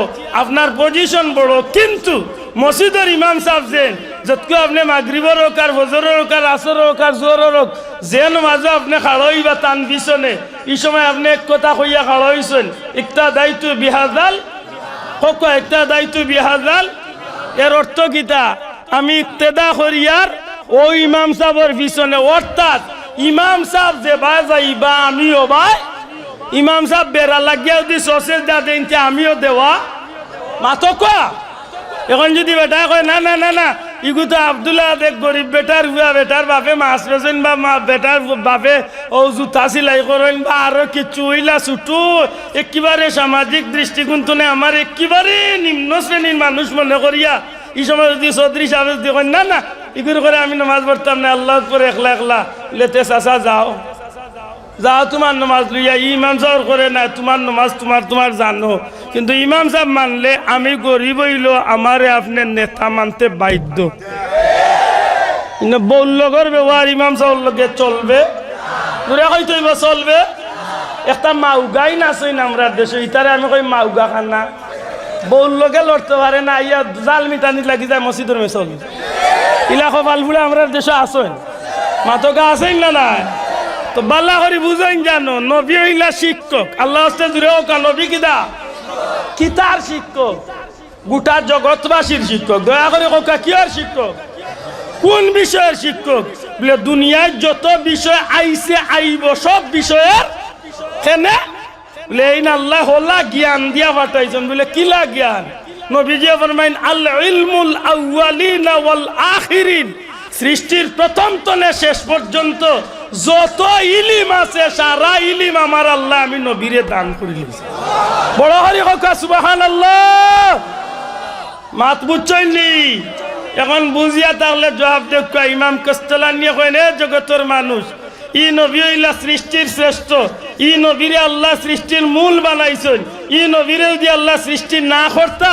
আপনার পজিশন বড়, কিন্তু মসজিদের ইমাম সাহেব যেন যতকে আপনি মাগরিবর হোক আর ফজরের হোক আর আসর হোক আর জোহরের হোক যেন মাঝে আপনি খাড়ই বা টান পিছনে এই সময় আপনি এক কথা কইয়া খাড়ইছেন একটা দায়িত্ব বিহাজাল হোক, একটা দায়িত্ব বিহাজাল। এর অর্থ কিতা? আমি ইক্তেদা করিয়ার ও ইমাম সাহেবের পিছনে, অর্থাৎ ইমাম সাহেব যে বা যাইবা আমিও ভাই, ইমাম সাহেব বেড়া লাগিয়া যদি সসেজ দা দেন আমিও দেওয়া মাতো কা। এখন যদি বেটা কয় না না না না ইগু তো আব্দুল্লাহ দেখ গরিব বেটার হুয়া, বেটার বাপে মাছ বেছেন বা বেটার বাপে ও জুতা সিলাই করেন বা আরো কিছু হইলা ছুটু, একেবারে সামাজিক দৃষ্টিকোণ তুলে আমার একেবারে নিম্ন শ্রেণীর মানুষ মনে করিয়া এই সময় যদি চৌধুরী সাহেব যদি কয় না না ইগুর করে আমি নামাজ পড়তাম না, আল্লাহ করে একলা একলা লেতে চাচা যাও যাও তোমার নামাজ লইয়া, ইমাম সাহেব করে না তোমার নামাজ তোমার জানো, কিন্তু ইমাম সাহেব মানলে আমি গরিব হইল আমারে আপনার নেতা মানতে বাধ্য। বউর লগর ব্যবহার ইমাম সাহেব লগে চলবে, দূরে হয়তো চলবে। একটা মাউগাই নাচই না আমরা দেশে, ইতারে আমি কই মাউগা খানা, বউর লগে লড়তে পারে না, ইয়া জাল মিটানি লাগি যায় মসজিদের মেসল ইলাকা ফালফুলে আমরা দেশে আসেন, মাতকা আসেন না না। তো বাল্লা করি বুঝেন জানো নবী হইলা শিক্ষক, আল্লাহ হস্তে জুড়ে হোক নবী কিদা কিতার শিক্ষক, গোটা জগৎবাসীর শিক্ষক। দয়া করে কোকা কিয়ার শিক্ষক, কোন বিষয়ের শিক্ষক? বলে দুনিয়ায় যত বিষয় আইছে আইব সব বিষয়ের কেনে বলে এই না আল্লাহ হলা জ্ঞান দিয়া পাঠাইছেন। বলে কিলা জ্ঞান? নবীজি ফরমাইন আল ইলমুল আউয়ালিনা ওয়াল আখিরিন, সৃষ্টির প্রথম তনে শেষ পর্যন্ত যত ইলিম আছে সারা ইলিম আমার আল্লাহ আমি নবীরে দান করে দিয়েছি। বড় হরি হোক সুবহানাল্লাহ। মাত বুঝছইলি? এখন বুঝিয়া তাহলে জবাব দেখ। ইমাম কস্তলানি কইন এ জগতের মানুষ, ই নবী হইলা সৃষ্টির শ্রেষ্ঠ, ই নবীরে আল্লাহ সৃষ্টির মূল বানাইছেন, ই নবীরে যদি আল্লাহ সৃষ্টি না করতা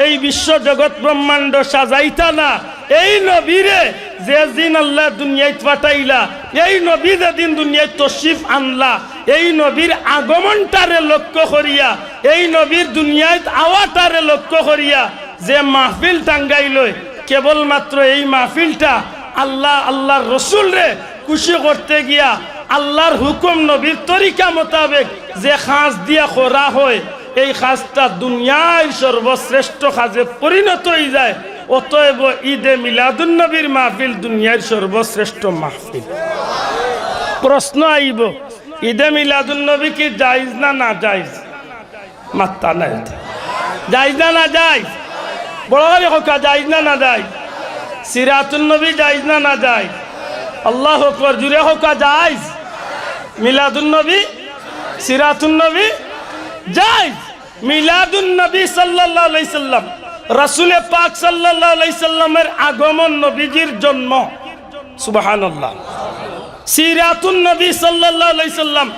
এই বিশ্ব জগৎ ব্রহ্মাণ্ড সাজাইতা না। এই নবীরে যে দিন আল্লাহ দুনিয়ায় পাঠাইলা, এই নবী যেদিন দুনিয়ায় তশরিফ আনলা, এই নবীর আগমনটারে লক্ষ্য করিয়া, এই নবীর দুনিয়ায় আওয়াটারে লক্ষ্য করিয়া যে মাহফিল টাঙ্গাইল, কেবলমাত্র এই মাহফিলটা আল্লাহর রসুল রে খুশি করতে গিয়া আল্লাহর হুকুম নবীর তরিকা মোতাবেক যে খাস দিয়া করা হয়, এই খাসটা দুনিয়ায় সর্বশ্রেষ্ঠ খাজে পরিণত হয়ে যায়। অতএব ঈদে মিলাদুন নবীর মাহফিল দুনিয়ার সর্বশ্রেষ্ঠ মাহফিল। প্রশ্ন আইব, ঈদে মিলাদুন নবী কি জায়েজ না না জায়েজ? মাত্তা নাই, জায়েজ না না জায়েজ? বড় করে হোকা জায়েজ না না জায়েজ? সিরাতুন নবী জায়েজ না না জায়েজ? আল্লাহু আকবার, জুড়ে হোকা জায়েজ? মিলাদুন নবী সিরাতুন নবী জায়েজ। মিলাদুন নবী সাল্লাল্লাহু আলাইহি সাল্লাম, রাসূল পাক সাল্লাল্লাহু আলাইহি সাল্লামের আগমন, নবীজির জন্ম, সুবহানাল্লাহ। সিরাতুন নবী সাল্লাল্লাহু আলাইহি সাল্লাম,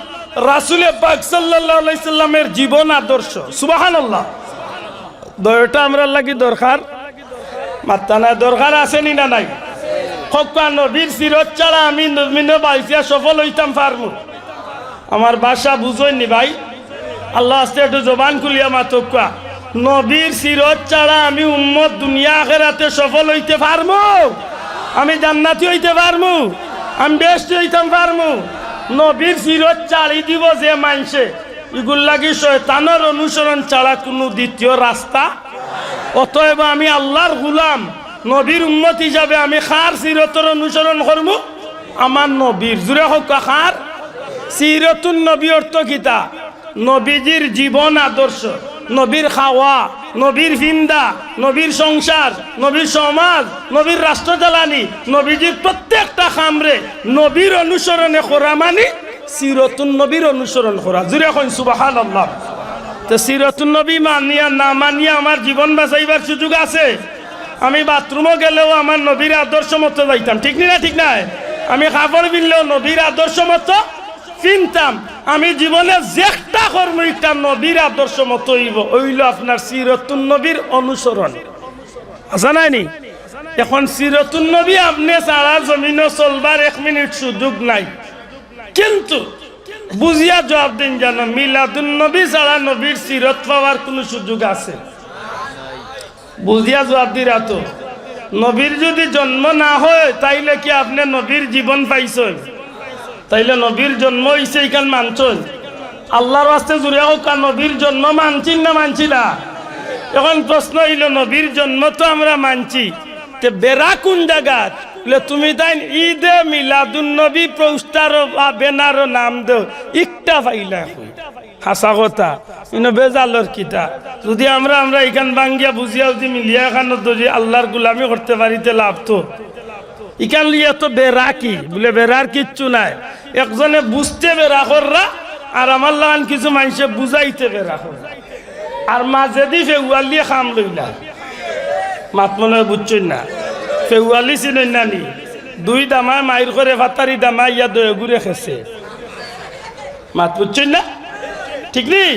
রাসূল পাক সাল্লাল্লাহু আলাইহি সাল্লামের জীবন আদর্শ, সুবহানাল্লাহ। দয়টা আমরা লাগি দরকার, মাত্তা না দরকার আছে নি না নাই? হকা নবীর সিরত ছাড়া আমি নবীন বাইসিয়া সফল হইতাম পারমু? আমার ভাষা বুঝইনি ভাই, আল্লাহ আস্তে একটু জবান খুলিয়া মাতকা, নবীর সিরত ছাড়া আমি উম্মত দুনিয়া আখিরাতে সফল হইতে পারমু? আমি জান্নাতি হইতে পারমু? আমি বেহেশতি হইতাম পারমু? নবীর সিরত চালি দিব যে মানছে, এগুল লাগি শয়তানের অনুসরণ ছাড়া কোনো দ্বিতীয় রাস্তা। অতএব আমি আল্লাহর গোলাম, নবীর উম্মত হিসাবে আমি খার সিরতের অনুসরণ করবো, আমার নবীর। জুড়ে হোক খার সিরতুন নবী অর্থ কিতা? নবীজির জীবন আদর্শ, নবীর খাওয়া, নবীর ভিন্দা, নবীর সংসার, নবীর সমাজ, নবীর রাষ্ট্র চালানি, নবীজির প্রত্যেকটা খামরে নবীর অনুসরণে করা মানে সিরতুন নবীর অনুসরণ করা। জুড়ে এখন সুবহানাল্লাহ। তো সিরতুন নবী মানিয়া না মানিয়া আমার জীবন বাঁচাইবার সুযোগ আছে? আমি বাথরুমও গেলেও আমার নবীর আদর্শ মতো যাইতাম, ঠিক না ঠিক নাই? আমি কাপড় বিনলেও নবীর আদর্শ মতো চিনতাম। আমি জীবনে যেটা কর্ম একটা নবীর আদর্শ মতো হইল আপনার সিরতুন নবীর অনুসরণ, আছে নাইনি? এখন সিরতুন নবী আপনি সারা জমিনে চলবার 1 মিনিট সুযোগ নাই, কিন্তু বুঝিয়া জবাব দিন জানো, মিলাদুন নবী ছাড়া নবীর সিরত পাওয়ার কোনো সুযোগ আছে? বুঝিয়া জবাব দিরা তো। নবীর যদি জন্ম না হয় তাইলে কি আপনি নবীর জীবন পাইছেন? তাইলে নবীর জন্ম হইছে এইখান মানছেন? আল্লাহর রাস্তে জুড়ে হোক নবীর জন্ম মানছি না মানছি না? এখন প্রশ্ন হইল, নবীর জন্ম তো আমরা মানছি, তে বেড়া কোন জায়গাত বলে তুমি তাই ঈদে মিলাদুন নবী পোস্টার বা বেনার নাম দেও একটা পাইলা কই হাসা কথা ইনো বেজালর কিতা যদি আমরা এখান বাঙ্গিয়া বুঝিয়া যদি মিলিয়া এখান যদি আল্লাহর গুলামি করতে পারিতে লাভ তো ইখান লিয়া তো বেড়া কি বলে বেড়ার কিচ্ছু নাই একজনে বুঝতে বেড়া কররা আর আমার লাগান কিছু মানুষে বুঝাইতে বেড়া কররা আর মাঝে দি ফেউয়ালি খাম লইলা মাত মনে হয় বুঝছই না ফেউয়ালি চিনেন নানি দুই দামায় মাইর করে ভাতারি দামায় ইয়া দয়ে ঘুরে খেছে মাত বুঝছই না ঠিক নেই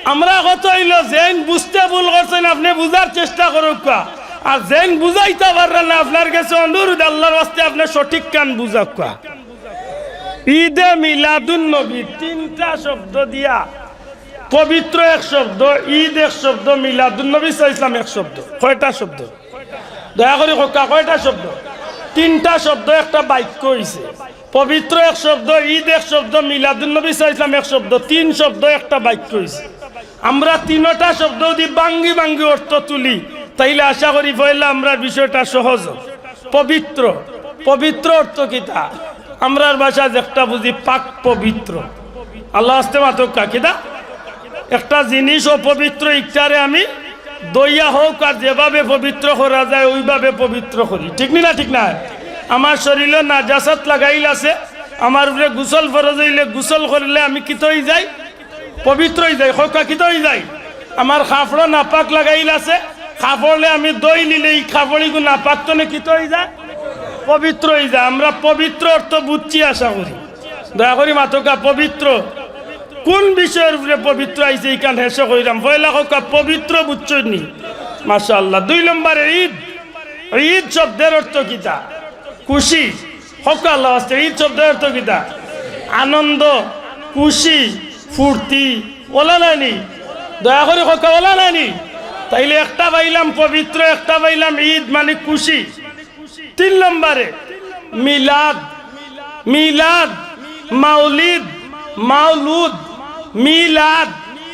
আমরা কত হইল যেন বুঝতে ভুল করছেন আপনি বুঝার চেষ্টা করুক আর যেন বুঝাইতে পারলেন না আপনার কাছে অনুরোধ আল্লাহর রাস্তে আপনি সঠিক কান বুঝাক ঈদে মিলাদুন নবী তিনটা শব্দ দিয়া পবিত্র এক শব্দ ঈদ এক শব্দ মিলাদুন নবী ইসলাম এক শব্দ কয়টা শব্দ দয়া করে কয়টা শব্দ তিনটা শব্দ একটা বাক্য হইছে পবিত্র এক শব্দ ঈদ এক শব্দ মিলাদুন নবী ইসলাম এক শব্দ তিন শব্দ একটা বাক্য হইছে আমরা তিনটা শব্দ যদি বাঙ্গি বাঙ্গি অর্থ তুলি তাইলে আশা করি পয়লা আমরা বিষয়টা সহজ পবিত্র পবিত্র অর্থ কিতা আমরার ভাষা একটা বুঝি পাক পবিত্র আল্লাহ আস্তে মাতক কিতা একটা জিনিস অপবিত্র ইচ্ছারে আমি দইয়া হোক আর যেভাবে পবিত্র করা যায় ওইভাবে পবিত্র করি ঠিক না ঠিক না আমার শরীরে নাজাসাত লাগাইল আছে আমার উপরে গোসল ফরজ হইলে গোসল করলে আমি কিত হয়ে যাই পবিত্র হয়ে যাই হোক কিত হয়ে যাই আমার কাপড় নাপাক লাগাইল আছে কাপড়লে আমি দই নিলে এই কাপড়িগু নাপাক তো কিত হয়ে যায় পবিত্র হয়ে যায় আমরা পবিত্র অর্থ বুঝছি আশা করি দয়া করি মাতকা পবিত্র কোন বিষয়ের উপরে পবিত্র আইছে এইখান হেসে কইরাম পয়লা হোকা পবিত্র বুঝছনি মাশাআল্লাহ দুই নম্বরে ঈদ ঈদ শব্দের অর্থ কিতা খুশি হোকা আল্লাহ আছে ঈদ শব্দের অর্থ কিতা আনন্দ খুশি ফুর্তি ওলা নানি দয়া করে হোকা ওলা নানি তাইলে একটা পাইলাম পবিত্র একটা পাইলাম ঈদ মানে খুশি তিন নম্বরে মিলাদ মিলাদ মাউলিদ মাউলুদ মিলাদ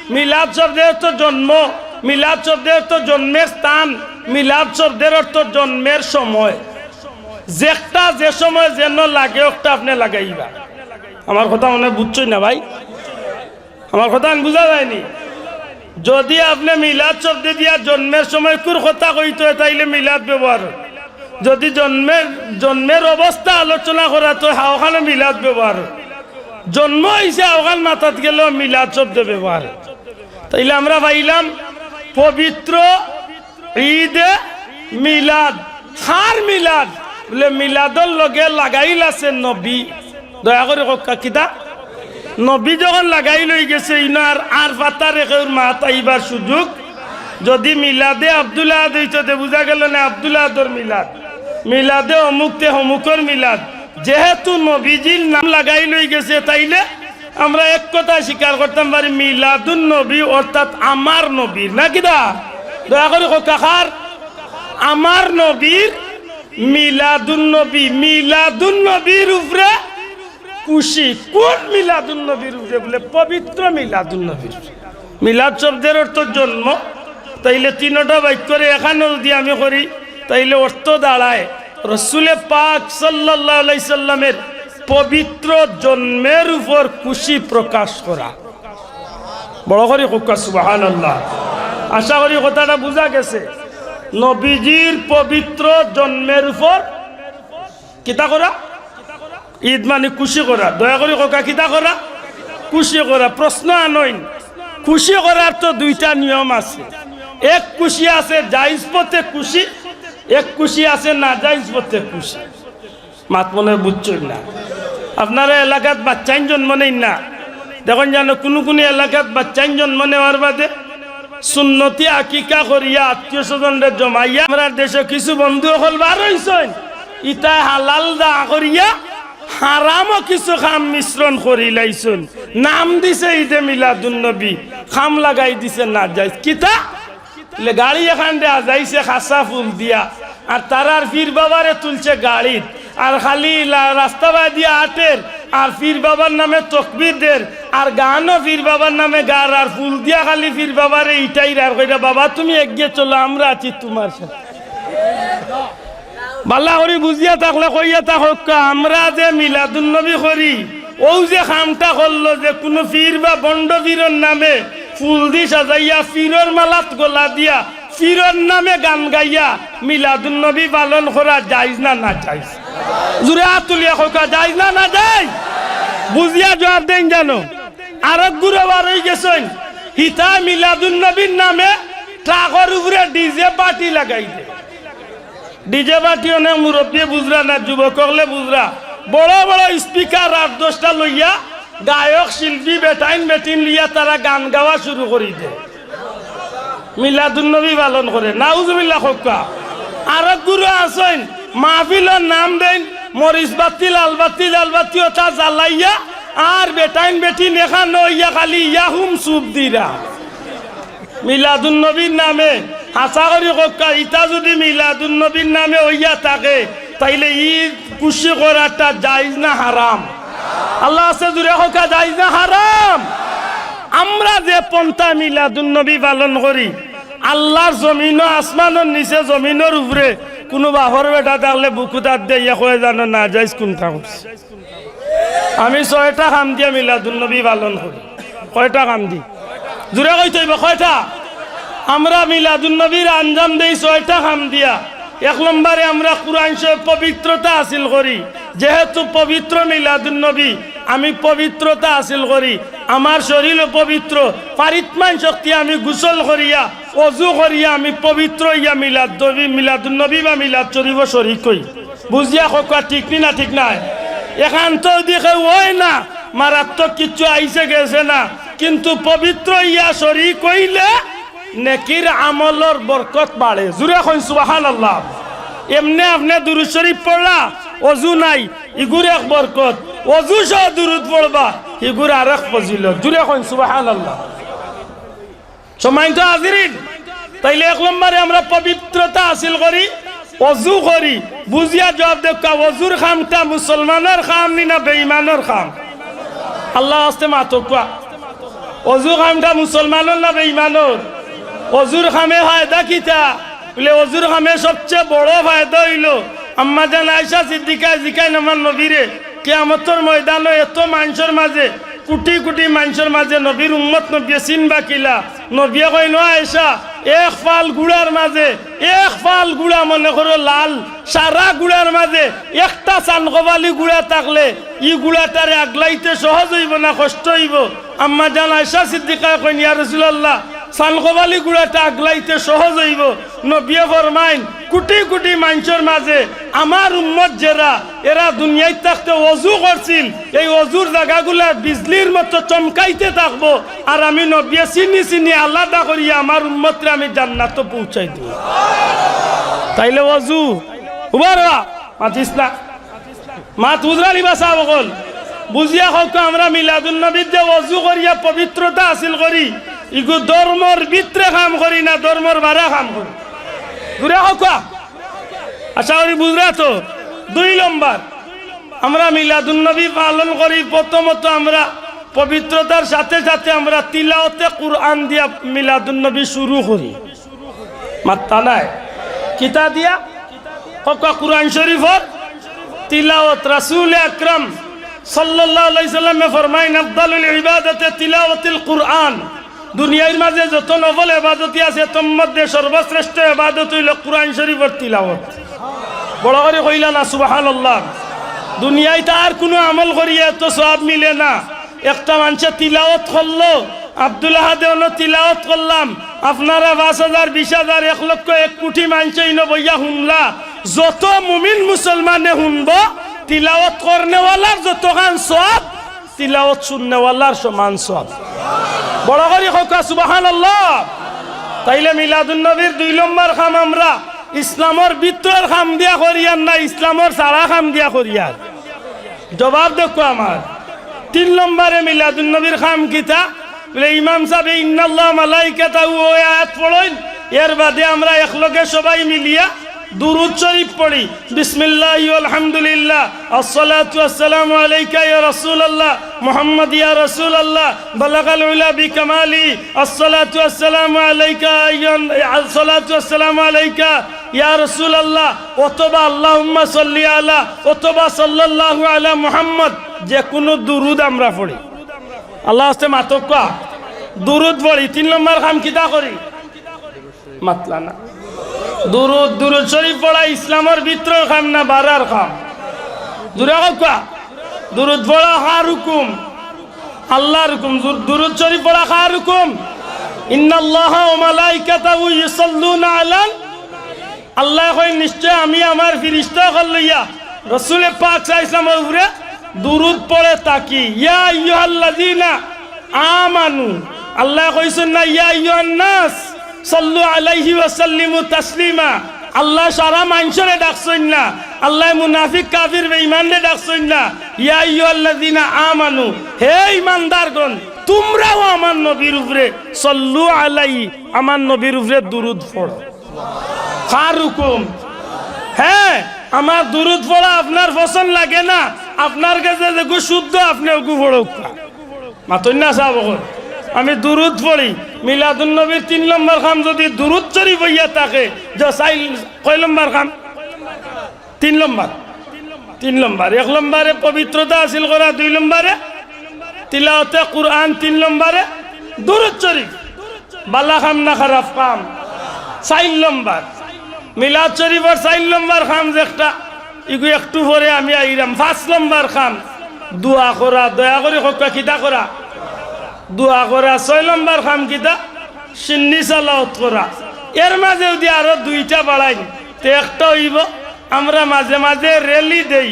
মিলাদ শব্দের অর্থ জন্ম মিলাদ শব্দের অর্থ জন্মের স্থান মিলাদ শব্দের অর্থ জন্মের সময় যেটা যে সময় যেন লাগে ওটা আপনি লাগাইবা আমার কথা মনে বুঝছই না ভাই আমার কথা বুঝা যায়নি যদি আপনি মিলাদ শব্দ দিয়া জন্মের সময় কুর কথা কইতে হয় তাইলে মিলাদ ব্যবহার যদি জন্মের অবস্থা আলোচনা করা তো হাওখানে মিলাদ ব্যবহার জন্ম হয়েছে আওখান মাথাত গেলেও মিলাদ শব্দ ব্যবহার তাইলে আমরা পাইলাম পবিত্র ঈদ মিলাদ হার মিলাদ বলে মিলাদর লগে লাগাইল আছে নবী দয়া করে কক্কা কিতা নবী যখন লাগাই লই গেছে ইনার আর পাতা রেখে মাত আইবার সুযোগ যদি মিলাদে আব্দুল্লাহ হইতে বোঝা গেল না আব্দুল্লাহর মিলাদ মিলাদে অমুকতে অমুকর মিলাদ যেহেতু নবীজির নাম লাগাই লই গেছে তাইলে আমরা এক কথা স্বীকার করতাম পারি মিলাদুন নবী অর্থাৎ আমার নবীর না কিদা দয়া করে কাকার আমার নবীর মিলাদুন নবী মিলাদুন নবীর উপরে খুশি কোন মিলাদুন নবীর উপরে বলে পবিত্র মিলাদুন নবীর মিলাদ শব্দের অর্থ জন্ম তাইলে তিনটা বাক্য করে এখানে যদি আমি করি তাইলে অর্থ দাঁড়ায় রসুলে পাক সাল্লাল্লাহু আলাইহি সাল্লামের পবিত্র জন্মের উপর খুশি প্রকাশ করা বড় করে কোকা সুবহানাল্লাহ আশা করি কথাটা বোঝা গেছে নবীজির পবিত্র জন্মের উপর কিতা করা ঈদ মানে খুশি করা দয়া করে কোকা কিতা করা খুশি করা প্রশ্ন আনইন খুশি করার তো দুইটা নিয়ম আছে এক খুশি আছে জায়েজ পথে খুশি এক খুশি আছে না জায়েজ পথে খুশি মাত মনে বুঝছেন না আপনারা এলাকাত বাচ্চাইন জন্ম নেই না দেখুন জানো কোনো কোনো এলাকাত বাচ্চাইন জন্ম নেওয়ার বাদে সুন্নতি আকিকা করিয়া আত্মীয় স্বজনদের জমাইয়া আমরা দেশে কিছু বন্ধু হল বার হইছেন ইটা হালাল দা করিয়া হারামও কিছু খাম মিশ্রণ করি লাইছেন নাম দিছে ঈদে মিলাদুন নবী খাম লাগাই দিছে না জায়েজ কিতা গাড়ি এখান দিয়ে যাইছে খাসা ফুল দিয়া আর তারার ফির বাবারে তুলছে গাড়িত আর খালি রাস্তা বাই দিয়া আটের আর ফির বাবার নামে তকবীর দের আর গানও ফির বাবার নামে গার আর ফুল দিয়া খালি ফির বাবারে ইটাই আর কইরা বাবা তুমি এগিয়ে চলো আমরা আছি তোমার সাথে বাল্লা করি বুঝিয়া থাকলে কইয়া থাক আমরা যে মিলাদুন নবী করি ও যে খামটা করলো যে কোনো পীর বা বন্ড পীরের নামে ফুল দি সাজাইয়া পীরের মালাত গলা দিয়া পীরের নামে গান গাইয়া মিলাদুন নবী পালন করা যাইজ না না যাইজ? জুড়ে হাত তুলিয়া কইকা যাইজ না না যাই? বুঝিয়া জবাব দেন জানো। আরেক গুরু বার হয়ে গেছেন হিতা মিলাদুন নবীর নামে ট্রাকের উপরে ডিজে পার্টি লাগাই দে। ডিজে পার্টি অনেক মুরব্বী বুঝরা না যুবক হলে বুঝরা বড় বড় স্পিকার 8-10টা লইয়া গায়ক শিল্পী বেটাইন বেটিন লইয়া তারা গান গাওয়া শুরু করি দে, মিলাদুন নবী পালন করে। নাউজুবিল্লাহ হক্কা। আরেক গুরু আছেন মাহফিলের নাম দেন মরিচ বাতি লাল বাতি জাল বাতি ওটা জ্বালাইয়া আর বেটাইন বেটিন এখানে হইয়া খালি ইয়াহুম সুপ দিরা মিলাদুন নবীর নামে। হাসা করি হক্কা ইটা যদি মিলাদুন নবীর নামে হইয়া থাকে তাইলে ই খুশি করাটা জায়েজ না হারাম? আল্লাহ আছে জুড়ে হক্কা জায়েজ না হারাম? আমরা যে পন্থা মিলাদুন নবী পালন করি আল্লাহর জমিন আসমানের নিচে জমিনের উপরে কোনো বাহর বেটা থাকলে বুকুতার দিয়ে কয়ে জানো না যাইজ কোনটা করছে। আমি 6টা কাম দিয়ে মিলাদুন নবী পালন করি। কয়টা কাম দি? জুড়ে কইতে হইব কয়টা? আমরা মিলাদুন নবীর আঞ্জাম দেই 6টা কাম দিয়া। 1 নম্বরে আমরা কুরআন শরীফ পবিত্রতা হাসিল করি। যেহেতু পবিত্র মিলাদুন নবী আমি পবিত্রতা হাসিল করি, আমার শরীর পবিত্র, পারিতমান শক্তি আমি গোসল করিয়া অজু করিয়া আমি পবিত্র ইয়া মিলাদুন নবী বা মিলাদ শরীফ শরীক কই। বুঝিয়া কোকা ঠিক নি না ঠিক নাই? এখান তো দেখে ওই না মারাত্মক কিছু আইসে গেছে না, কিন্তু পবিত্র ইয়া শরীক কইলে নেকির আমলের বরকত বাড়ে। জুরে কই সুবহানাল্লাহ। এমনি আপনি দুরূদ শরীফ পড়লা অজু নাই ইগুর এক বরকত, অজু সহ দুরূদ পড়বা ইগুর আরেক ফজিলত। জুরে কই সুবহানাল্লাহ। সম্মানিত হাজিরিন, তাইলে 1 নম্বরে আমরা পবিত্রতা হাসিল করি, অজু করি। বুঝিয়া জবাব দেখা অজুর খামটা মুসলমানের খাম নি না বেঈমানের খাম? আল্লাহ আস্তে মাতকুয়া অজু খামটা মুসলমানের না বেঈমানের? অজুর খামে ফায়দা কিতা বলে অজুর খামে সবচেয়ে বড় ফায়দা হইল আম্মা জান আয়েশা সিদ্দিকা জিকাইন আমার নবীরে কিয়ামতের ময়দানে এত মানুষের মাঝে কোটি কোটি মানুষের মাঝে নবীর উম্মত নবী চিনবা কিলা? নবী কইল আয়েশা এক ফাল গুড়ার মাঝে এক ফাল গুড়া মনে করো লাল, সারা গুড়ার মাঝে একটা চানকবালি গুড়া থাকলে ই গুড়াটারে আগলাইতে সহজ হইব না কষ্ট হইব? আম্মা জান আয়েশা সিদ্দিকা কইন ইয়া রাসূলুল্লাহ চানকবালি গুড়াটা আগলাইতে সহজ হইব। নবী ফরমাইন কোটি কোটি মানুষের মাঝে আমার উম্মত যারা এরা দুনিয়ায় থাকতে অজু করছিল, এই অজুর জায়গাগুলা বিজলির মতো চমকাইতে থাকবো, আর আমি নবী চিনি চিনি আলাদা করিয়া আমার উম্মতরে আমি জান্নাত পৌঁছাই দিব। তাইলে অজু উবারা মাতিস না মাত উজরালি বাসা বকল বুঝিয়া হোক আমরা মিলাদুন নবীর যে অজু করিয়া পবিত্রতা হাসিল করি ইগু ধর্মর ভিতরে কাম করি না ধর্মর বারা কাম করি। দূরে হোক আশা করি বুঝরা তো। 2 নম্বর আমরা মিলাদুন নবী পালন করি প্রথমত আমরা পবিত্রতার সাথে সাথে আমরা তিলাওয়াতে কুরআন দিয়া মিলাদুন নবী শুরু করি। মাত্তা নাই কিতা দিয়া হোক কুরআন শরীফর তিলাওয়াত। রাসূল আকরাম সাল্লাল্লাহু আলাইহি সাল্লামে ফরমাইন আফদালুল ইবাদাতি তিলাওয়াতুল কুরআন। দুনিয়ার মাঝে যত নফল ইবাদতি আছে তোর মধ্যে সর্বশ্রেষ্ঠ ইবাদত হইল কুরআন শরীফের তিলাওয়াত। বড় করে কইলা না সুবহানাল্লাহ। দুনিয়ায় তার কোনো আমল করিয়া তো সওয়াব মিলে না। একটা মানুষে তিলাওয়াত করলো, আব্দুল্লাহ দেওয়ানো তিলাওয়াত করলাম, আপনারা 5,000 20,000 1 লক্ষ 1 কোটি মানুষে ইনো বইয়া শুনলা, যত মুমিন মুসলমানে শুনব তিলাওয়াত করনেওয়ালার যত গান সওয়াব তিলাওয়াত শুননেওয়ালার সমান সওয়াব। বড় করে হোক সুবহানাল্লাহ। তাইলে মিলাদুন নবীর 2 নম্বর খাম আমরা ইসলামের ভিতরের খাম দিয়া করিয়ার না ইসলামের সারা খাম দিয়া করিয়ার? জবাব দেখো আমার। 3 নম্বরে মিলাদুন নবীর খাম কিতা বলে ইমাম সাহেব ইন্নাল্লাহ মালাইকাতাহু আয়াত পড়েন, এর বাদে আমরা একলগে সবাই মিলিয়া দুরূদ শরীফ পড়ি। বিসমিল্লাহি আলহামদুলিল্লাহ আসসালাতু ওয়াসসালামু আলাইকা ইয়া রাসূলুল্লাহ মুহাম্মদ ইয়া রাসূলুল্লাহ বালাগাল উলা বিকামালি আসসালাতু ওয়াসসালামু আলাইকা আসসালাতু ওয়াসসালামু আলাইকা ইয়া রাসূলুল্লাহ অথবা আল্লাহুম্মা সাল্লি আলা অথবা সাল্লাল্লাহু আলা মুহাম্মদ। যে কোনো দুরূদ আমরা পড়ি। আল্লাহ হস্তে মাতকা দুরূদ পড়ি। 3 নম্বর কাম কিতা করি মাতলা না দুরূদ শরীফ পড়া ইসলামের ভিতর কাম না বারার কাম। জুরা কা দুরূদ পড়া কার হুকুম? আল্লাহর হুকুম। দুরূদ শরীফ পড়া কার হুকুম? ইন্নাল্লাহা ওয়া মালাইকাতাহু ইউসাল্লুনা আলান। আল্লাহ কয় নিশ্চয় আমি আমার ফেরেশতাগণ লইয়া রাসূল পাক সাল্লাল্লাহু আলাইহি ওয়াসাল্লামের উপরে দুরূদ পড়ে তাকি। ইয়া আইয়ুহাল্লাযিনা আমানু, আল্লাহ কইছেন না ইয়া আইয়ুহান নাস সাল্লু আলাইহি ওয়া সাল্লিমু তাসলিমা। আল্লাহ সারা মানুষরে ডাকছেন না, আল্লাহ মুনাফিক কাফির বেঈমানরে ডাকছেন না। ইয়া আইয়ুহাল্লাযিনা আমানু, হে ঈমানদারগণ তোমরাও আমার নবীর উপরে সাল্লু আলাইহি, আমার নবীর উপরে দুরূদ পড়ো। কার হুকুম? হ্যাঁ, আমার দুরূদ পড়া আপনার পছন্দ লাগে না, আপনার কাছে দেখো শুদ্ধ আপনি ওগু পড়ো মাতন না সাহেব। আমি দুরূদ পড়ি। মিলাদুন নবীর 3 নম্বর খাম যদি দুরূদ শরীফ হইয়া থাকে যে কয় নম্বর খাম? 3 নম্বর। 3 নম্বর। 1 নম্বরে পবিত্রতা হাসিল করা, 2 নম্বরে তিলাওয়াতে কুরআন, 3 নম্বরে দুরূদ শরীফ। বালা খাম না খারাপ কাম। 4 নম্বর মিলাদ শরীফের 4 নম্বর খাম যেটা ইগু একটু পরে আমি আইরাম। 5 নম্বর খাম দোয়া করা, দয়া করে হকা কিতা করা, দোয়া করা। 6 নম্বর খাম কিতা সিন্নি সালাওয়াত করা। এর মাঝে যদি আরো 2টা বাড়াই তো একটা হইব আমরা মাঝে মাঝে র্যালি দেই,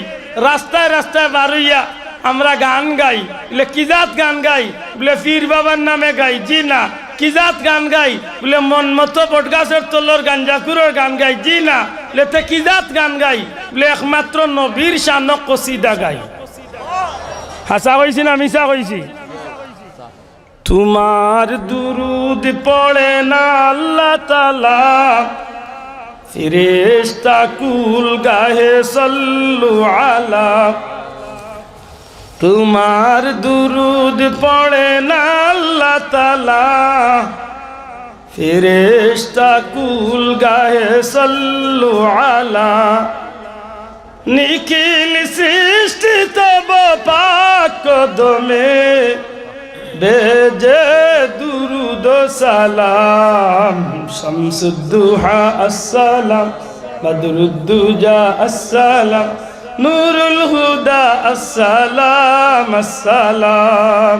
রাস্তায় রাস্তায় বার হইয়া আমরা গান গাই। বলে কি জাত গান গাই? বলে পীর বাবার নামে গাই। জি না। কি জাত গান গাই? বলে মন মতো বটগাছের তলর গাঞ্জাকুরের গান গাই। জি না। বলে তে কি জাত গান গাই? বলে একমাত্র নবীর শানক কসিদা গাই। হাসা কইছি না মিছা কইছি? তোমার দুরূদ পড়ে না আল্লাহ তাআলা, ফেরেশতা কুল গাহে সাল্লু আলা। তোমার দুরূদ পড়ে না আল্লাহ তাআলা, ফেরেশতা কুল গাহে সাল্লু আলা। নিখিল সৃষ্টি তব পাক কদমে বেজে দুরুদ সালাম। শামসুদ্দুহা আসসালাম, বদরুদ্দুজা আসসালাম, নূরুল হুদা আসসালাম আসসালাম।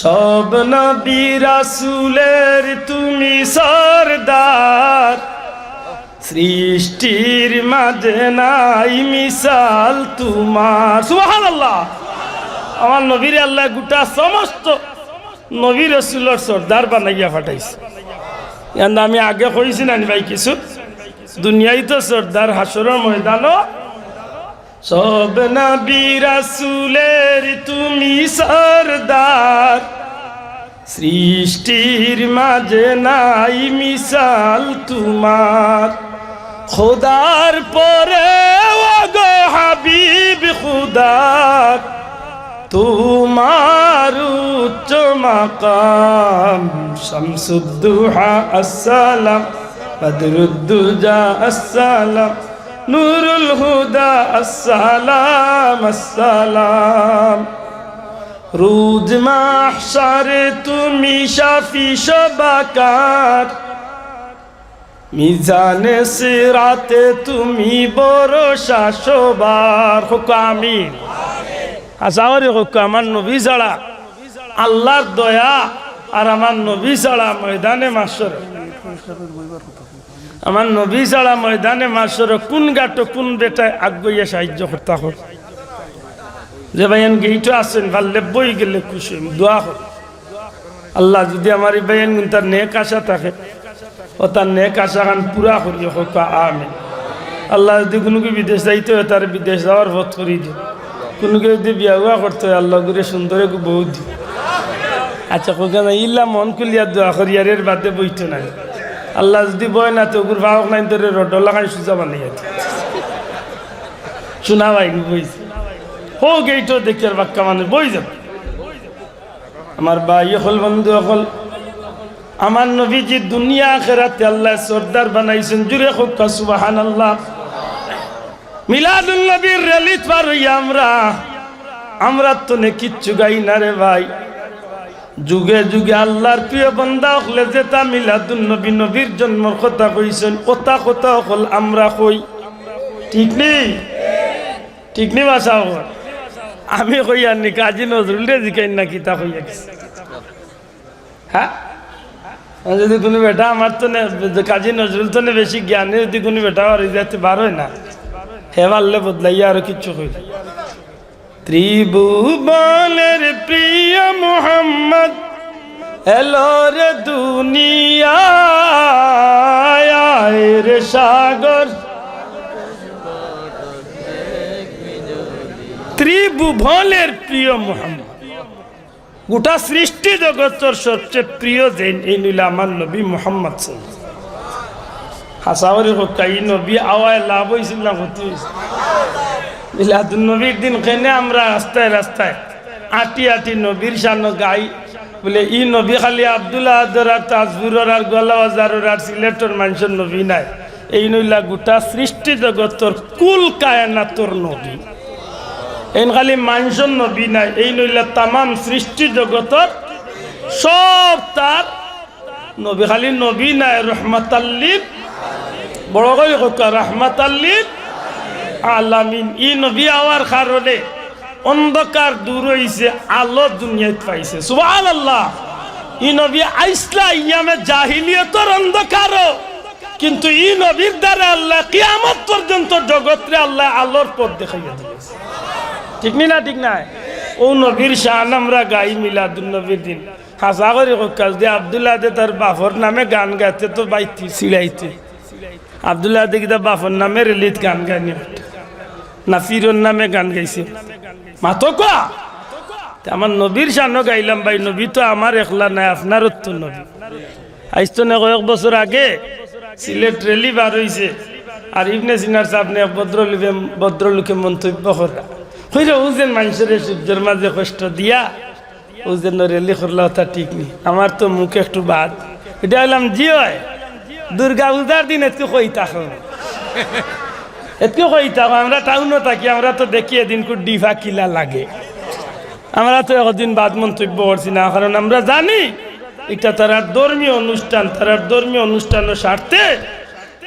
সব নবী রাসূলের তুমি সরদার, সৃষ্টির মাঝে নাই মিসাল তোমার। সুবহানাল্লাহ। আমার নবীর আল্লাহ গোটা সমস্ত নবী রাসূলের সর্দার বানাইয়া পাঠাইছে। আমি আগে কইছি না ভাই কিছু, দুনিয়ায় তো সর্দার, হাসরের ময়দানও সব নবী রাসূলের তুমি সরদার, সৃষ্টির মাঝে নাই মিসাল তোমার। খোদার পরে ওগো হাবিব খুদার, তোমার উচ্চ মাকাম। শামসুদ্দুহা আসসালাম, বদরুদ্দুজা আসসালাম, নূরুল হুদা আসসালাম আসসালাম। রোজ মাহশারে তুমি শাফি শবাকার, মিজানে সিরাতে তুমি ভরসা সবার। হোক আমিন। আসাওয়ারে হোক। আমার নবী ছাড়া আল্লাহর দয়া আর আমার নবী ছাড়া ময়দানে মাসর, আমার নবী ছাড়া ময়দানে মাসর কোন গাটো কোন বেটায় আগুইয়া সাহায্য করতে হোক। যে ভাইয়ান গেইটো আছেন ভাল্লে বই গেলে খুশি দোয়া হোক। আল্লাহ যদি আমার এই ভাইয়ান তার নেক আশা থাকে ও তার নেক আশা খান পুরা করি হোক আমিন। আল্লাহ যদি কোনো বিদেশ যাইতে হয় তার বিদেশ যাওয়ার পথ করি দিও। কোনোকে যদি বিয়া হুয়া করতে হয় আল্লাহ করে সুন্দরে বহুত দিও। আচ্ছা কোকা না ইল্লা মন খুলিয়া দোয়া করি আর এর বাদে বইতো নাই। আল্লাহ যদি বয় না তো ওগুর ভাবক নাই তোর রড লাগাই সুজা বানিয়ে শোনা ভাইনি বইছে হোক এইটাও দেখি আর বাক্কা মানে বই যাবে আমার ভাই হল বন্ধু হল আমার নবীজি দুনিয়া আখিরাতে আল্লাহ সর্দার বানাইছেন জুড়ে হোক সুবহানাল্লাহ মিলাদুন নবীর রেলিত পার হইয়া আমরা তো নে কিচ্ছু গাই না রে ভাই যুগে যুগে আল্লাহর প্রিয় বান্দা হলে যেটা মিলাদুন নবী নবীর জন্মের কথা কইছেন কথা কথা হল আমরা কই ঠিক নেই ঠিক নেই বাসা আমি কই আর নি কাজী নজরুল রে জিকাই না কিতা কইয়া গেছে হ্যাঁ যদি কোনো বেটা আমার তো কাজী নজরুল তো বেশি জ্ঞানে যদি কোনো বেটা আর যাতে বার হয় না হে পারলে বদলাইয়া আরো কিচ্ছু কই ত্রিভুবনের প্রিয় মুহাম্মদ এলো রে দুনিয়ায় রে সাগর ত্রিভুবনের প্রিয় মুহাম্মদ গোটা সৃষ্টি জগতের সবচেয়ে প্রিয় যে এই নিল আমার নবী মুহাম্মদ হাসাওয়ারি হকাই নবী আওয়ায় লাভ হয়েছিল না ক্ষতি হয়েছে মিলাদুন নবীর দিন কেনে আমরা রাস্তায় রাস্তায় আটি আটি নবীর শান গাই বলে ই নবী খালি আব্দুল্লাহ আদর আর তাজবুরর আর গোলাবাজারের আর সিলেটের মানুষের নবী নাই এই নইলা গোটা সৃষ্টি জগতের কুল কায়নাতর নবী এই খালি মানুষের নবী নাই এই নইলা তামাম সৃষ্টি জগতের সব তার নবী খালি নবী নাই রহমাতাল্লিল বড় করে কথা রহমাতাল্লিল আলামিন ই নবী আওয়ার কারণে অন্ধকার দূর হইছে আলো দুনিয়াত পাইছে সুবহানাল্লাহ ই নবী আইসলা ইয়ামে জাহিলিয়তর অন্ধকার কিন্তু ই নবীর দ্বারা আল্লাহ কিয়ামত পর্যন্ত জগৎরে আল্লাহ আলোর পথ দেখাইয়া দিয়েছে ঠিক না ঠিক না ও নবীর শান আমরা গাই মিলাদুন নবীর দিন হাসা করে কাজ দিয়ে আব্দুল্লাহ দে তার বাফর নামে গান গাইতে তো বাইতি সিলাইতে আব্দুল্লাহ দে কিতা বাফর নামে রেলিত গান গাইনি নাফিরুর নামে গান গাইছে মাতো কা আমার নবীর শানও গাইলাম ভাই নবী তো আমার একলা নাই আপনারও তো নবী আইস তো না কয়েক বছর আগে সিলেট রেলি বার হয়েছে আর ইবনে সিনার সামনে ভদ্রলোকে মন্তব্য করা হইলে ও যেন মানুষের সূর্যের মাঝে কষ্ট দিয়া ও যেন রেলি করলা তা ঠিক নেই আমার তো মুখে একটু বাদ এটা হলাম জি হয় দুর্গা পূজার দিন এতকে কই থাকো এতকে কই থাকো আমরা টাউনও থাকি আমরা তো দেখি এদিন খুব ডিভা কিলা লাগে আমরা তো একদিন বাদ মন্তব্য করছি না কারণ আমরা জানি এটা তারা ধর্মীয় অনুষ্ঠান তারা ধর্মীয় অনুষ্ঠানের স্বার্থে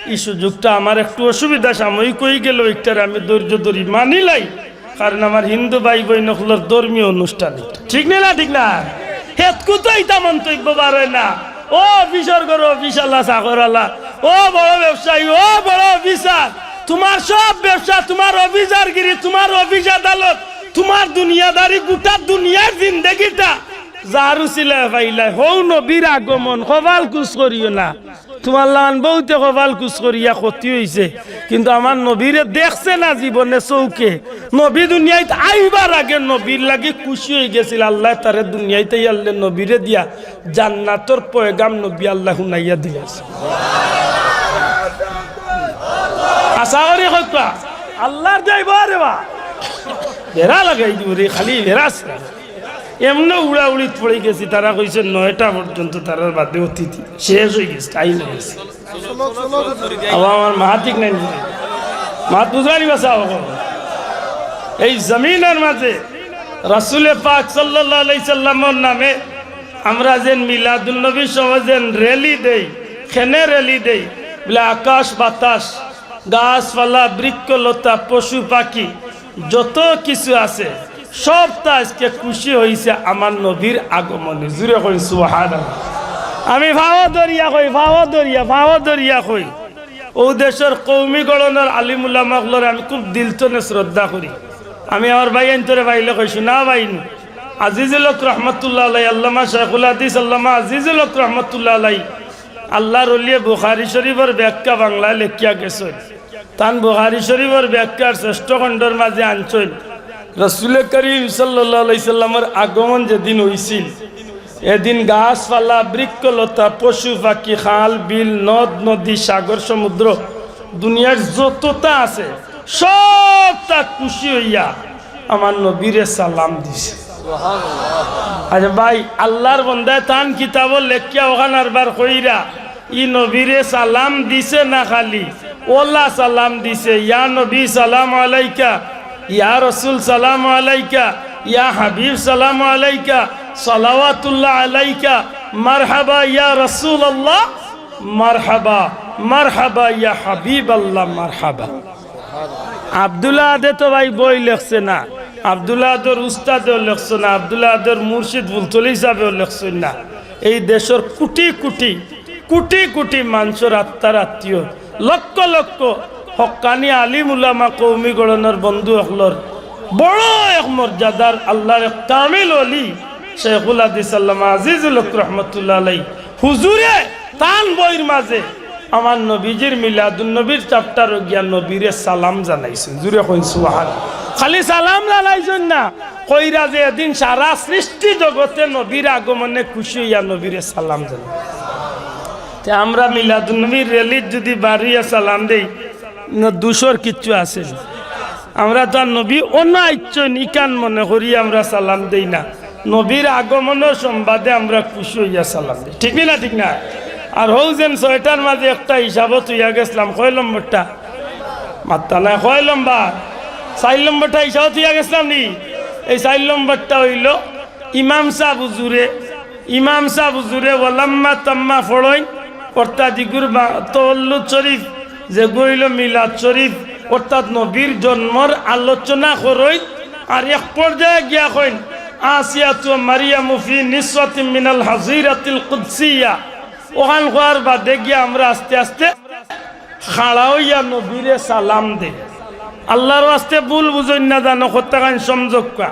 এই সুযোগটা আমার একটু অসুবিধা সাময়িক হয়ে গেল একটার আমি ধৈর্য ধরি মানিলাই কারণ আমার হিন্দু ভাই বোন নকলের ধর্মীয় অনুষ্ঠান ঠিক না ঠিক না হেতকু তো এটা মন্তব্য বার হয় না ও অফিসর করো অফিস আল্লাহ চাকর আল্লাহ ও বড় ব্যবসায়ী ও বড় অফিসার তোমার সব ব্যবসা তোমার অফিসারগিরি তোমার অফিস আদালত তোমার দুনিয়াদারি গোটা দুনিয়ার জিন্দগিটা যারু ছিল পাইলাই হৌ নবীর আগমন কপাল কুচ করিও না তোমার লান বহুতে কপাল কুচ করিয়া ক্ষতি হয়েছে কিন্তু আমার নবীরে দেখছে না জীবনে চৌকে নবী দুনিয়ায় আইবার আগে নবীর লাগে খুশি হয়ে গেছিল আল্লাহ তারে দুনিয়াতে আল্লাহ নবীরে দিয়া জান্নাতর পয়গাম নবী আল্লাহ শুনাইয়া দিয়েছে আশা করি হত্যা আল্লাহর যাইব রে বা বেড়া লাগাই দিব রে খালি বেড়াস এমনি উড়াউড়িত পড়ে গেছি তারা কইছে 9টা পর্যন্ত তারা বাদে অতিথি শেষ হয়ে গেছে টাইম হয়ে গেছে আমার মাহাতিক নাই মাহাত বুঝারি বাসা এই জমিনের মাঝে রাসূল পাক সাল্লাল্লাহু আলাইহি সাল্লামের নামে আমরা যেন মিলাদুন নবী সমাজেন র্যালি দেই খেনে র্যালি দেই বলে আকাশ বাতাস গাছপালা বৃক্ষলতা পশু পাখি যত কিছু আছে সবটা আজকে খুশি হয়েছে আমার নবীর আগমনে জুড়ে কই সুবহানাল্লাহ আমি ভাও দরিয়া কই ও দেশের কৌমি গণনার আলিম উলামাগুলোর আমি খুব দিলতনে শ্রদ্ধা করি আমি আমার ভাই আন্তরে ভাইলে কইছি না ভাই আজিজুল হক রহমতুল্লাহ আলাই আল্লামা শাইখুল হাদিস আল্লামা আজিজুল হক রহমতুল্লাহ আলাই আল্লাহর ওলিয়ে বুখারী শরীফের ব্যাখ্যা বাংলায় লেখিয়া গেছেন তান বুখারী শরীফের ব্যাখ্যার শ্রেষ্ঠ খণ্ডের মাঝে আনছেন রাসূল করিম সাল্লাল্লাহু আলাইহি সাল্লামের আগমন যেদিন হইছিল এদিন গাছপালা বৃক্ষলতা পশু পাখি খাল বিল নদ নদী সাগর সমুদ্র দুনিয়ার যতটা আছে সবটা খুশি হইয়া আমার নবীরে সালাম দিছে। আচ্ছা ভাই, আল্লাহর বন্দায় তান কিতাব লেখিয়া ওখানার বার কইরা ই নবীরে সালাম দিছে না খালি ওল্লা সালাম দিছে, ইয়া নবী সালাম আলাইকা, ইয়া রসুল সালাম আলাইকা, ইয়া হাবিব সালাম আলাইকা, সালাওয়াতুল্লাহ আলাইকা, মারহাবা ইয়া রাসূলুল্লাহ, মারহাবা মারহাবা ইয়া হাবিব আল্লাহ, মারহাবা। আব্দুল্লাহ আদে তো ভাই বই লেখছে না, আব্দুল্লাহ আদর উস্তাদেও লেখছে না, আব্দুল্লাহ আদর মুর্শিদ বুলতলি হিসাবেও লেখছেন না। এই দেশের কোটি কোটি কোটি কোটি মানুষের আত্মার আত্মীয়, লক্ষ লক্ষ হক্কানি আলিম উলামা কৌমি গণনের বন্ধু হলর বড় এক মর্যাদার আল্লাহর এক কামিল ওলি শেখুল হাদিস আল্লামা আজিজুল হক রহমতুল্লাহ আলাই হুজুরে তান বইয়ের মাঝে আমার নবীজির মিলাদুন নবীর চ্যাপ্টার গিয়া নবীরে সালাম জানাইছেন। জুড়ে কইন সুবহানাল্লাহ। খালি সালাম জানাইছেন না, কইরা যে এদিন সারা সৃষ্টি জগতে নবীর আগমনে খুশি হইয়া নবীরে সালাম জানাই। আমরা মিলাদুন নবীর রেলির যদি বাড়িয়া সালাম দেই দুশোর কিচ্ছু আছে। আমরা তো আর নবী অন্য আইচ্ছন ইকান মনে করি আমরা সালাম দেই না, নবীর আগমনের সংবাদে আমরা খুশি হইয়া সালাম দিই। ঠিক না ঠিক না? আর হৌ যেন ছয়টার মাঝে একটা হিসাবত হইয়া গেছিলাম, কয় নম্বরটা মাত্রা না, কয় লম্বা 4 নম্বরটা হিসাবত হইয়া গেছিলাম নি। এই 4 নম্বরটা হইল ইমাম সাহ হুজুরে ওয়ালাম্মা তাম্মা ফড়ইন অর্থাৎ দিগুর তওয়াল্লুদ শরীফ যে গইল মিলাদ শরীফ অর্থাৎ নবীর জন্মর আলোচনা করই। আর এক পর্যায়ে গিয়া কইন আসিয়াতু মারিয়ামু ফি নিসওয়াতিন মিনাল হাজিরাতিল কুদসিয়া। ওখান হওয়ার বাদে গিয়া আমরা আস্তে আস্তে খাড়া হইয়া নবীরে সালাম দে। আল্লাহর আস্তে ভুল বুঝইন না, জানো কতখান সংযোগ কা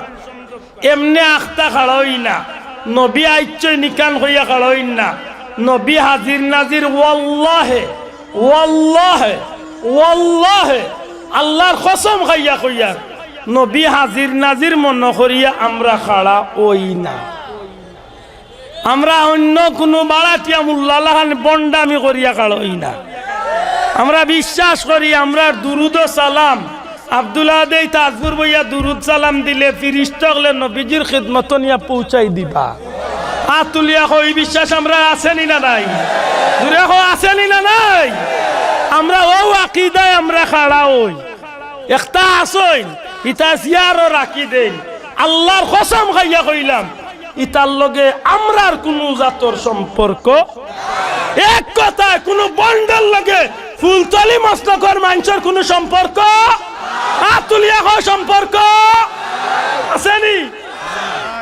এমনি আখতা খাড়া হই না, নবী আইচ্ছই নিকান হইয়া খাড়া হইন না, নবী হাজির নাজির ওয়াল্লাহে ওয়াল্লাহে ওয়াল্লাহে আল্লাহর কসম খাইয়া কইয়া নবী হাজির নাজির মনে করিয়া আমরা খাড়া ওই না। আমরা অন্য কোনো বাড়াটিয়া মুল্লাহান বন্ডামি করিয়া খাড়া ওই না। আমরা বিশ্বাস করি আমরা দুরুদ সালাম আব্দুল্লাহ দেই তাজপুর বইয়া দুরুদ সালাম দিলে ফিরিস্তা হলে নবীজির খিদমত নিয়া পৌঁছাই দিবা। আতুলিয়া কই বিশ্বাস আমরা আছেনি না নাই? দূরে কো আছেনি না নাই? আমরা ও আকীদায় আমরা খাড়া হই। একটা আসইন ইতা জিয়ারও রাখি দেই। আল্লাহর কসম খাইয়া কইলাম ইতার লগে আমরার কোনো জাতর সম্পর্ক, এক কথায় কোনো বন্ডের লগে ফুলতলি মস্তকর মানুষের কোনো সম্পর্ক, আতুলিয়া কো সম্পর্ক আছেনি?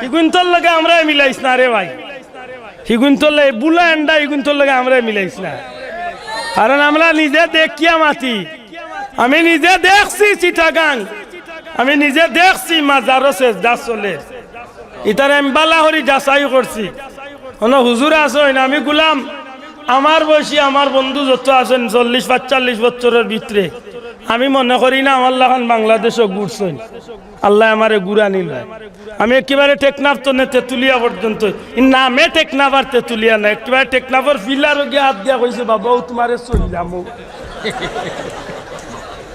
হিগুন্তর লগে আমরা মিলাইছ না রে ভাই, হিগুন্তর লগে বুলা এন্ডা হিগুন্তর লগে আমরা মিলাইছ না। কারণ আমরা নিজে দেখিয়া মাতি, আমি নিজে দেখছি চিটাগাং, আমি নিজে দেখছি মাজারও সেজদা চলে, ইতার এমবালা হরি যাচাই করছি। হুজুর আসেন আমি গুলাম আমার বয়সী আমার বন্ধু যত আছেন 40-45 বছরের ভিতরে, আমি মনে করি না আমার লাগান বাংলাদেশও ঘুরছেন, আল্লাহ আমারে ঘুরা নিল। আমি একেবারে টেকনাফ তো তেতুলিয়া পর্যন্ত নামে টেকনাফ আর তেতুলিয়া না, একেবারে টেকনাফর ফিলারও গিয়ে হাত দিয়া কইছে বাবাও তোমারে চইলাম,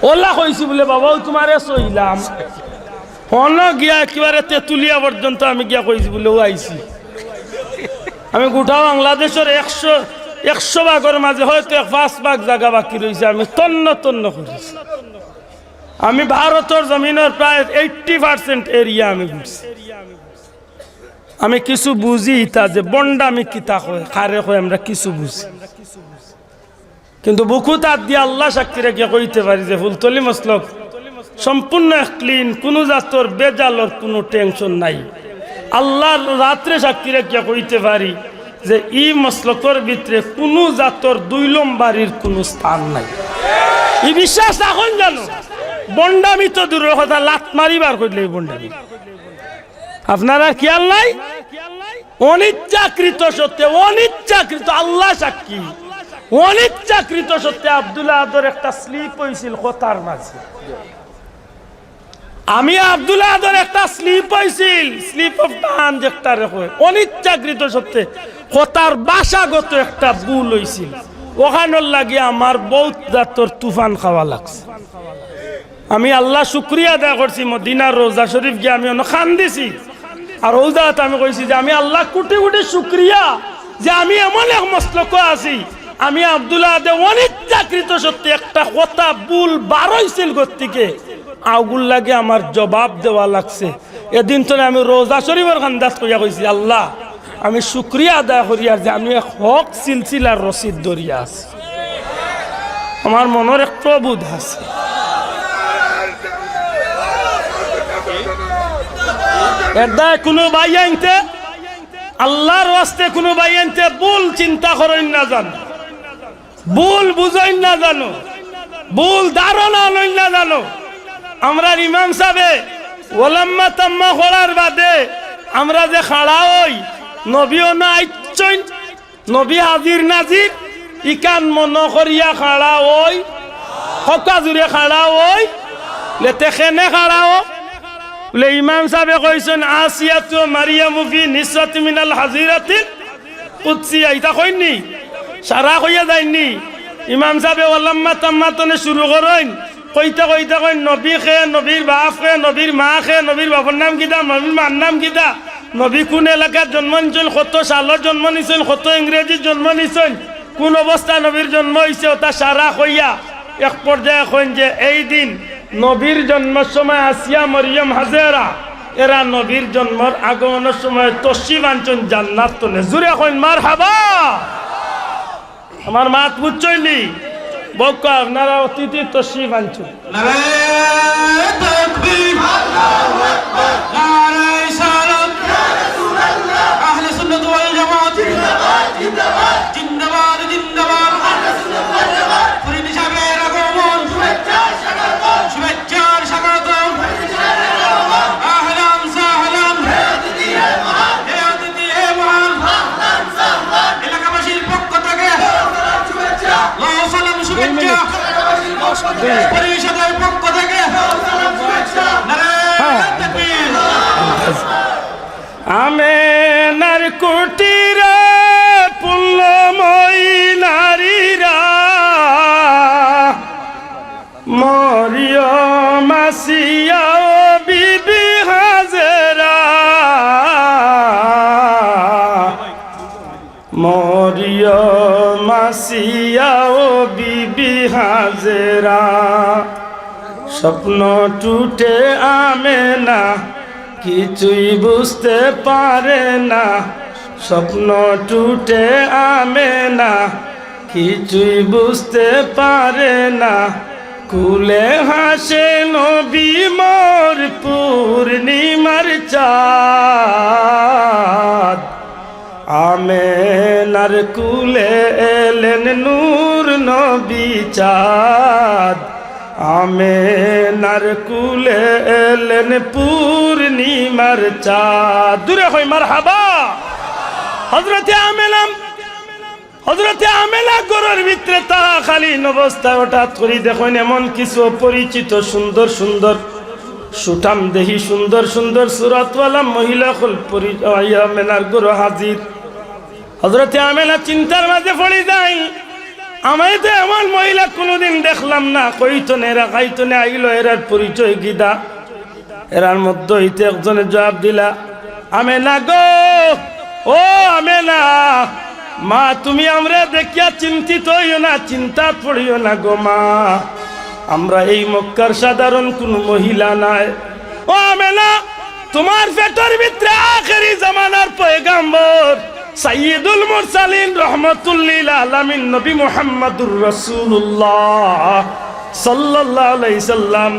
ওলা কইছি বলে বাবাও তোমারে চইলাম। হন গিয়া একেবারে তেতুলিয়া পর্যন্ত আমি গিয়া কইছি বলে ও আইছি। আমি গোটা বাংলাদেশের 100 ভাগের মাঝে হয়তো 5 ভাগ জায়গা বাকি রয়েছে, আমি তন্ন করেছি। আমি ভারতের জমিনের প্রায় 80% এরিয়া আমি ঘুরছি। আমি কিছু বুঝি তা যে বন্ডামি কিতা হয় খারে হয় আমরা কিছু বুঝি, কিন্তু বুকু তার দিয়ে আল্লাহ সাক্ষী রেখে কইতে পারি যে ফুলতলি মসলক সম্পূর্ণ ক্লিন, কোনো জাতর বেজালর কোনো টেনশন নাই। আল্লাহর রাত্রে সাক্ষী রেখে কইতে পারি যে ই মসলকর ভিতরে কোনো জাতর 2 নম্বরের কোনো স্থান নাই। এই বিশ্বাস এখন জানো বন্ডামি তো দূরের কথা, লাত মারিবার করলে বন্ডামি আপনারা খেয়াল নাই। অনিচ্ছাকৃত সত্যে, অনিচ্ছাকৃত আল্লাহ সাক্ষী, অনিচ্ছাকৃত সত্যে আব্দুল্লাহ আদর একটা স্লিপ হয়েছিল কথার মাঝে। আমি আব্দুল আদর একটা স্লিপ হয়েছিল, স্লিপ অফ টান যেটা রেখে অনিচ্ছাকৃত সত্যি কথার ভাষাগত একটা ভুল হয়েছিল, ওখানোর লাগে আমার বহুত জাতর তুফান খাওয়া লাগছে। আমি আল্লাহ শুক্রিয়া আদায় করছি, মদিনার রোজা শরীফ গিয়ে আমি খান দিছি। আর রোজাত আমি কইছি যে আমি আল্লাহ কোটি কোটি শুক্রিয়া যে আমি এমন এক মস্তক আছি, আমি আব্দুল্লাহ আদে অনিচ্ছাকৃত সত্যি একটা কথা ভুল বার হয়েছিল গতিকে আগুল লাগে আমার জবাব দেওয়া লাগছে। এদিন তো আমি রোজা শরীফের খান্দাজ কইয়া কইছি আল্লাহ আমি শুক্রিয়া আদায় করি আর যে আমি এক হক সিলসিলার রসিদ দরিয়া আছি, আমার মনের একটু বোধ আছে। এদায় কোনো ভাই আনতে আল্লাহর ওয়াস্তে কোনো ভাই আনতে ভুল চিন্তা করেন না জানো, ভুল বুঝেন না জানো, ভুল ধারণা লইন না জানো। আমরা ইমাম সাহেবে ওলাম্মা তাম্মা করার বাদে আমরা যে খাড়া হই নবীও না আইচইন, নবী হাজির নাজির ইকান মন করিয়া খাড়া হই, হকা জুড়ে খাড়া হই লেতে খেনে খাড়া হো বলে ইমাম সাহেবে কইছেন আসিয়াতু মারিয়ামু ফি নিসরাতি মিনাল হাজিরাতিল কুদসিয়া, ইতা কইনি সারা কইয়া যায়নি। ইমাম সাহেবে ওলাম্মা তাম্মা তনে শুরু করেন কইতা কইতা কই নবী খে, নবীর বাপ খে, নবীর মা খে, নবীর বাবার নাম কিতা, নবীর মার নাম কিতা, নবী কোন এলাকার জন্ম নিছেন, কত সালের জন্ম নিছেন, কত ইংরেজির জন্ম নিছেন, কোন অবস্থা নবীর জন্ম হয়েছে ওটা সারা কইয়া এক পর্যায়ে কইন যে এই দিন নবীর জন্মের সময় আসিয়া মরিয়ম হাজেরা এরা নবীর জন্মর আগমনের সময় তশরিফ আনছেন জান্নাত তলে। জুড়ে কইন মারহাবা। আমার মাত বুঝছইলি বক্কা আপনারা অতিথি তশরিফ আনছেন। নারায়ে তাকবীর, আল্লাহু আকবার, নারায়ে সালাত, ইয়া রাসূলুল্লাহ, আহলে সুন্নাত ওয়াল জামাত জিন্দাবাদ জিন্দাবাদ জিন্দাবাদ জিন্দাবাদ, আহলে সুন্নাত ওয়াল জামাত। ফরিদ সাহেবের আগমন শুভেচ্ছার স্বাগতম, শুভেচ্ছার স্বাগতম, ফরিদ সাহেবের আগমন, আহলান সাহলান, হে অতিথি হে মহান, হে অতিথি হে মহান, আহলান সাহলান। এলাকাবাসীর পক্ষ থেকে শুভেচ্ছা, লাও সালাম শুভেচ্ছা, পরিষদের পক্ষ থেকে নারায়ে তাকবীর। আমেনার কুটিরে পুণ্যময়ী নারীরা মরিয়ম আসিয়া বিবি হাজেরা, মরিয়ম আসিয়া বিবি হাজেরা। স্বপ্ন টুটে আমেনা কিছুই বুঝতে পারে না, স্বপ্ন টুটে আমেনা কিছুই বুঝতে পারে না, কুলে হাসে নবী মোর পূর্ণিমার চাঁদ, আমেনার কুলে এলেন নূর নবী চাঁদ, আমেনার কুলে এলেন পূর্ণিমার চাঁদ। দূরে হই মারহাবা। হযরতে আমেনা গরের ভিতরে তা খালি অবস্থায় হঠাৎ করে দেখেন এমন কিছু পরিচিত সুন্দর সুন্দর সুঠাম দেহি সুন্দর সুন্দর সুরতওয়ালা মহিলা আমেনার গর হাজির। হযরতে আমেনা চিন্তার মাঝে পড়ে যায়, আমি তো এমন মহিলা কোনোদিন দেখলাম না, কইতো না এরা খাইতো না, আইলো এরার পরিচয় গিদা। এরার মধ্যে হইতে একজনের জবাব দিলা, আমেনা গো, ও আমেনা মা, তুমি আমরা দেখিয়া চিন্তিত হইও না, চিন্তা পড়িও না গো মা, আমরা এই মক্কার সাধারণ কোন মহিলা নাই। ও আমেনা, তোমার পেটের ভিতরে আখেরি জামানার পয়গাম্বর সাইয়্যিদুল মুরসালিন রহমাতুল লিল আলামিন নবী মুহাম্মদুর রাসূলুল্লাহ সাল্লাল্লাহু আলাইহি সাল্লাম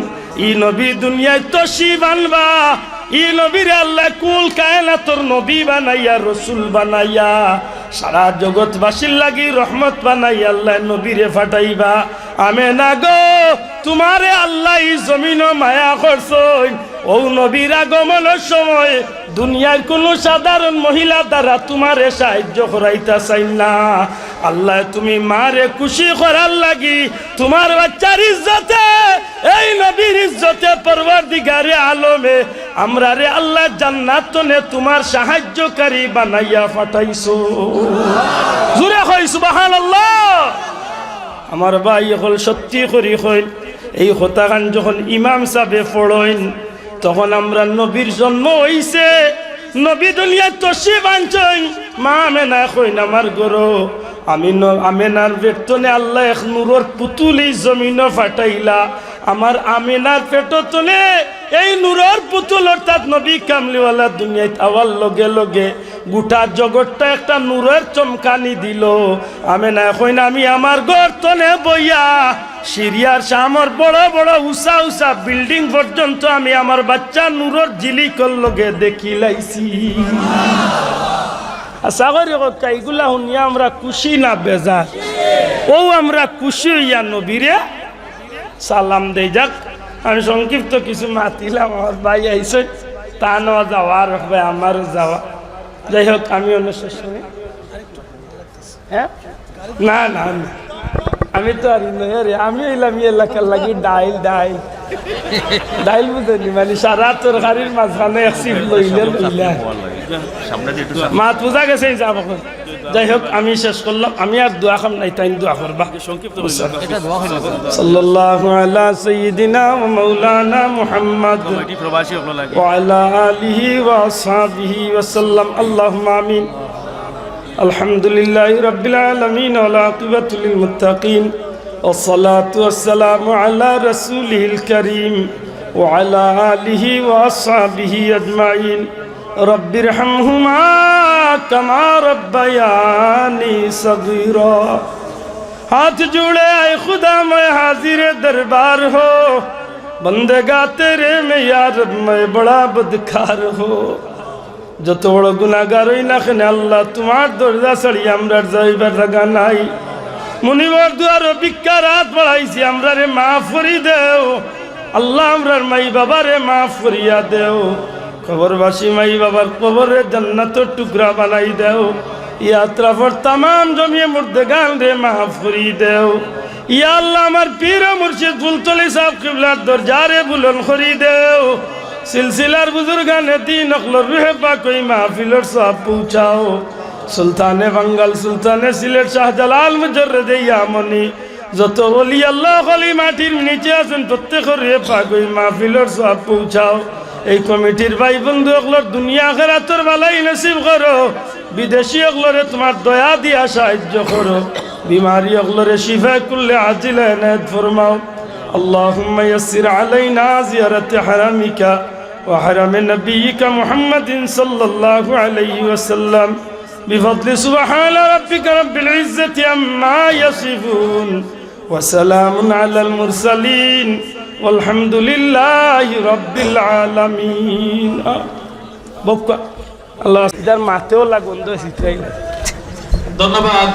ই নবী দুনিয়ায় তশরিফ আনবা। ই নবীর আল্লাহ কুল কায়নাতর নবী বানাইয়া রসুল বানাইয়া সারা জগৎবাসীর লাগি রহমত বানাইয়া আল্লাহ নবীরে ফাটাইবা। আমেনা গো, তোমারে আল্লাহ এই জমিন মায়া করছই, ও নবীর আগমনের সময় দুনিয়ার কোনো সাধারণ মহিলা দ্বারা তোমারে সাহায্য করাইতা চাই না। আল্লাহ তুমি মারে খুশি করার লাগি তোমার বাচ্চার ইজ্জতে এই নবীর ইজ্জতে পরওয়ারদিগারে আলমে আমরা রে আল্লাহ জান্নাতনে তোমার সাহায্যকারী বানাইয়া পাঠাইছো। জোরে কই সুবহানাল্লাহ। আমার ভাই হল সত্যি করি কইন, এই হতাগান যখন ইমাম সাহেবে পড়ইন তখন আমরা নবীর জন্ম হইছে, নবী দুনিয়া তশরিফ আনছেন, মা আমেনা কইন আমার গরো আমি আমেনার বেতনে আল্লাহ এক নূরের পুতুল এই জমিন ফাটাইলা, আমার আমেনার পেটতনে এই নূরের পুতুল অর্থাৎ নবী কামলিওয়ালা দুনিয়ায় আওয়ার লগে লগে গোটা জগৎটা একটা নূরের চমকানি দিল। আমেনা কইন আমি আমার গর্তনে বইয়া সিরিয়ার সামর বড় বড় উঁচা উঁচা বিল্ডিং পর্যন্ত আমি আমার বাচ্চা নূরের জিলিকর লগে দেখি লাইছি। আশা করি এইগুলা শুনিয়া আমরা খুশি না বেজার? ও আমরা খুশি হইয়া নবীরে সালাম দেই। যাক আমি সংক্ষিপ্ত কিছু মাতিলাম, আমার ভাই আইসে তা নেওয়া যাওয়া আর আমারও যাওয়া। যাই হোক আমি অন্য শেষ করি। হ্যাঁ না না আমি তো আর নয়, আমি এলাম এলাকার লাগি ডাইল ডাইল ডাইল বুঝলি মানে সারা তরকারির মাঝখানে এক সিপ লইলে লইলা মাত বোঝা গেছে যাব। যাই হোক আমি শেষ করলাম, আমি আর দোয়া খাম নাই, তাই দোয়া করবা। সাল্লাল্লাহু আলা সাইয়্যিদিনা ওয়া মাওলানা মুহাম্মদ ওয়া আলা আলিহি ওয়া আসহাবিহি ওয়া সাল্লাম। আল্লাহুম্মা আমিন। আলহামদুলিল্লাহি রাব্বিল আলামিন ওয়াল আকিবাতু লিল মুত্তাকিন ওয়াসসালাতু ওয়াসসালামু আলা রাসূলিল কারীম ওয়া আলা আলিহি ওয়া আসহাবিহি আজমাইন। রব্বিরহামহুমা কামা রব্বায়ানি সগীরা। हाथ जोड़े आए खुदा मैं हाजिर दरबार हो, बंदेगा तेरे में यार मैं बड़ा बदकार हो। যত বড় গুনাহগার হই না কেন আল্লাহ তোমার দরজা ছাড়ি আমরা যাইবার জায়গা নাই। মুনিবর দুয়ার ভিক্ষার হাত বাড়াইছি, আমরা রে মাফ করি দেও আল্লাহ, আমরার মাই বাবারে মাফ করিয়া দেও। কবরবাসী মাই বাবার কবরে জান্নাতের টুকরা বানাই দেও। यात्रा पर तमाम जमिए मुर्दगान रे माफ करी देओ। या अल्लाह हमार पीर मुर्शिद फुलतली साहब किबलार दरजारे बुलंद करी देओ। सिलसिलार बुजुर्गाने दीन अखलर रूह पाक कोई महफिलर साहब पहुँचाओ। सुल्ताने बंगाल सुल्ताने सिलेट शाहजलाल मुजर्रदे यामनी যত ওলি আল্লাহ খালি মাটির নিচে আছেন প্রত্যেকের রূহে পাক ওই মাহফিলর সওয়াব পৌঁছাও। এই কমিটির ভাই বন্ধু অগলর দুনিয়া আখিরাতের ভালাই নসিব করো। বিদেশি অগলরে তোমার দয়া দিয়া সাহায্য করো। বিমারি অগলরে শিফা কুল্লে আজিল এনায়েত ফরমাও। আল্লাহুম্মা ইয়াসসির আলাইনা জিয়ারাত হারামিকা ওয়া হারামে নবিয়িকা মুহাম্মাদিন সাল্লাল্লাহু আলাইহি ওয়াসাল্লাম বিফadli সুবহান রাব্বিকা রাব্বিল ইজ্জাতি আম্মা ইয়াসিফুন ওয়া সালামুন আলাল মুরসালিন walhamdulillahi rabbil alamin। বক্কা আল্লাহ ইদার মাতেও লাগুন দো সিটাই। ধন্যবাদ।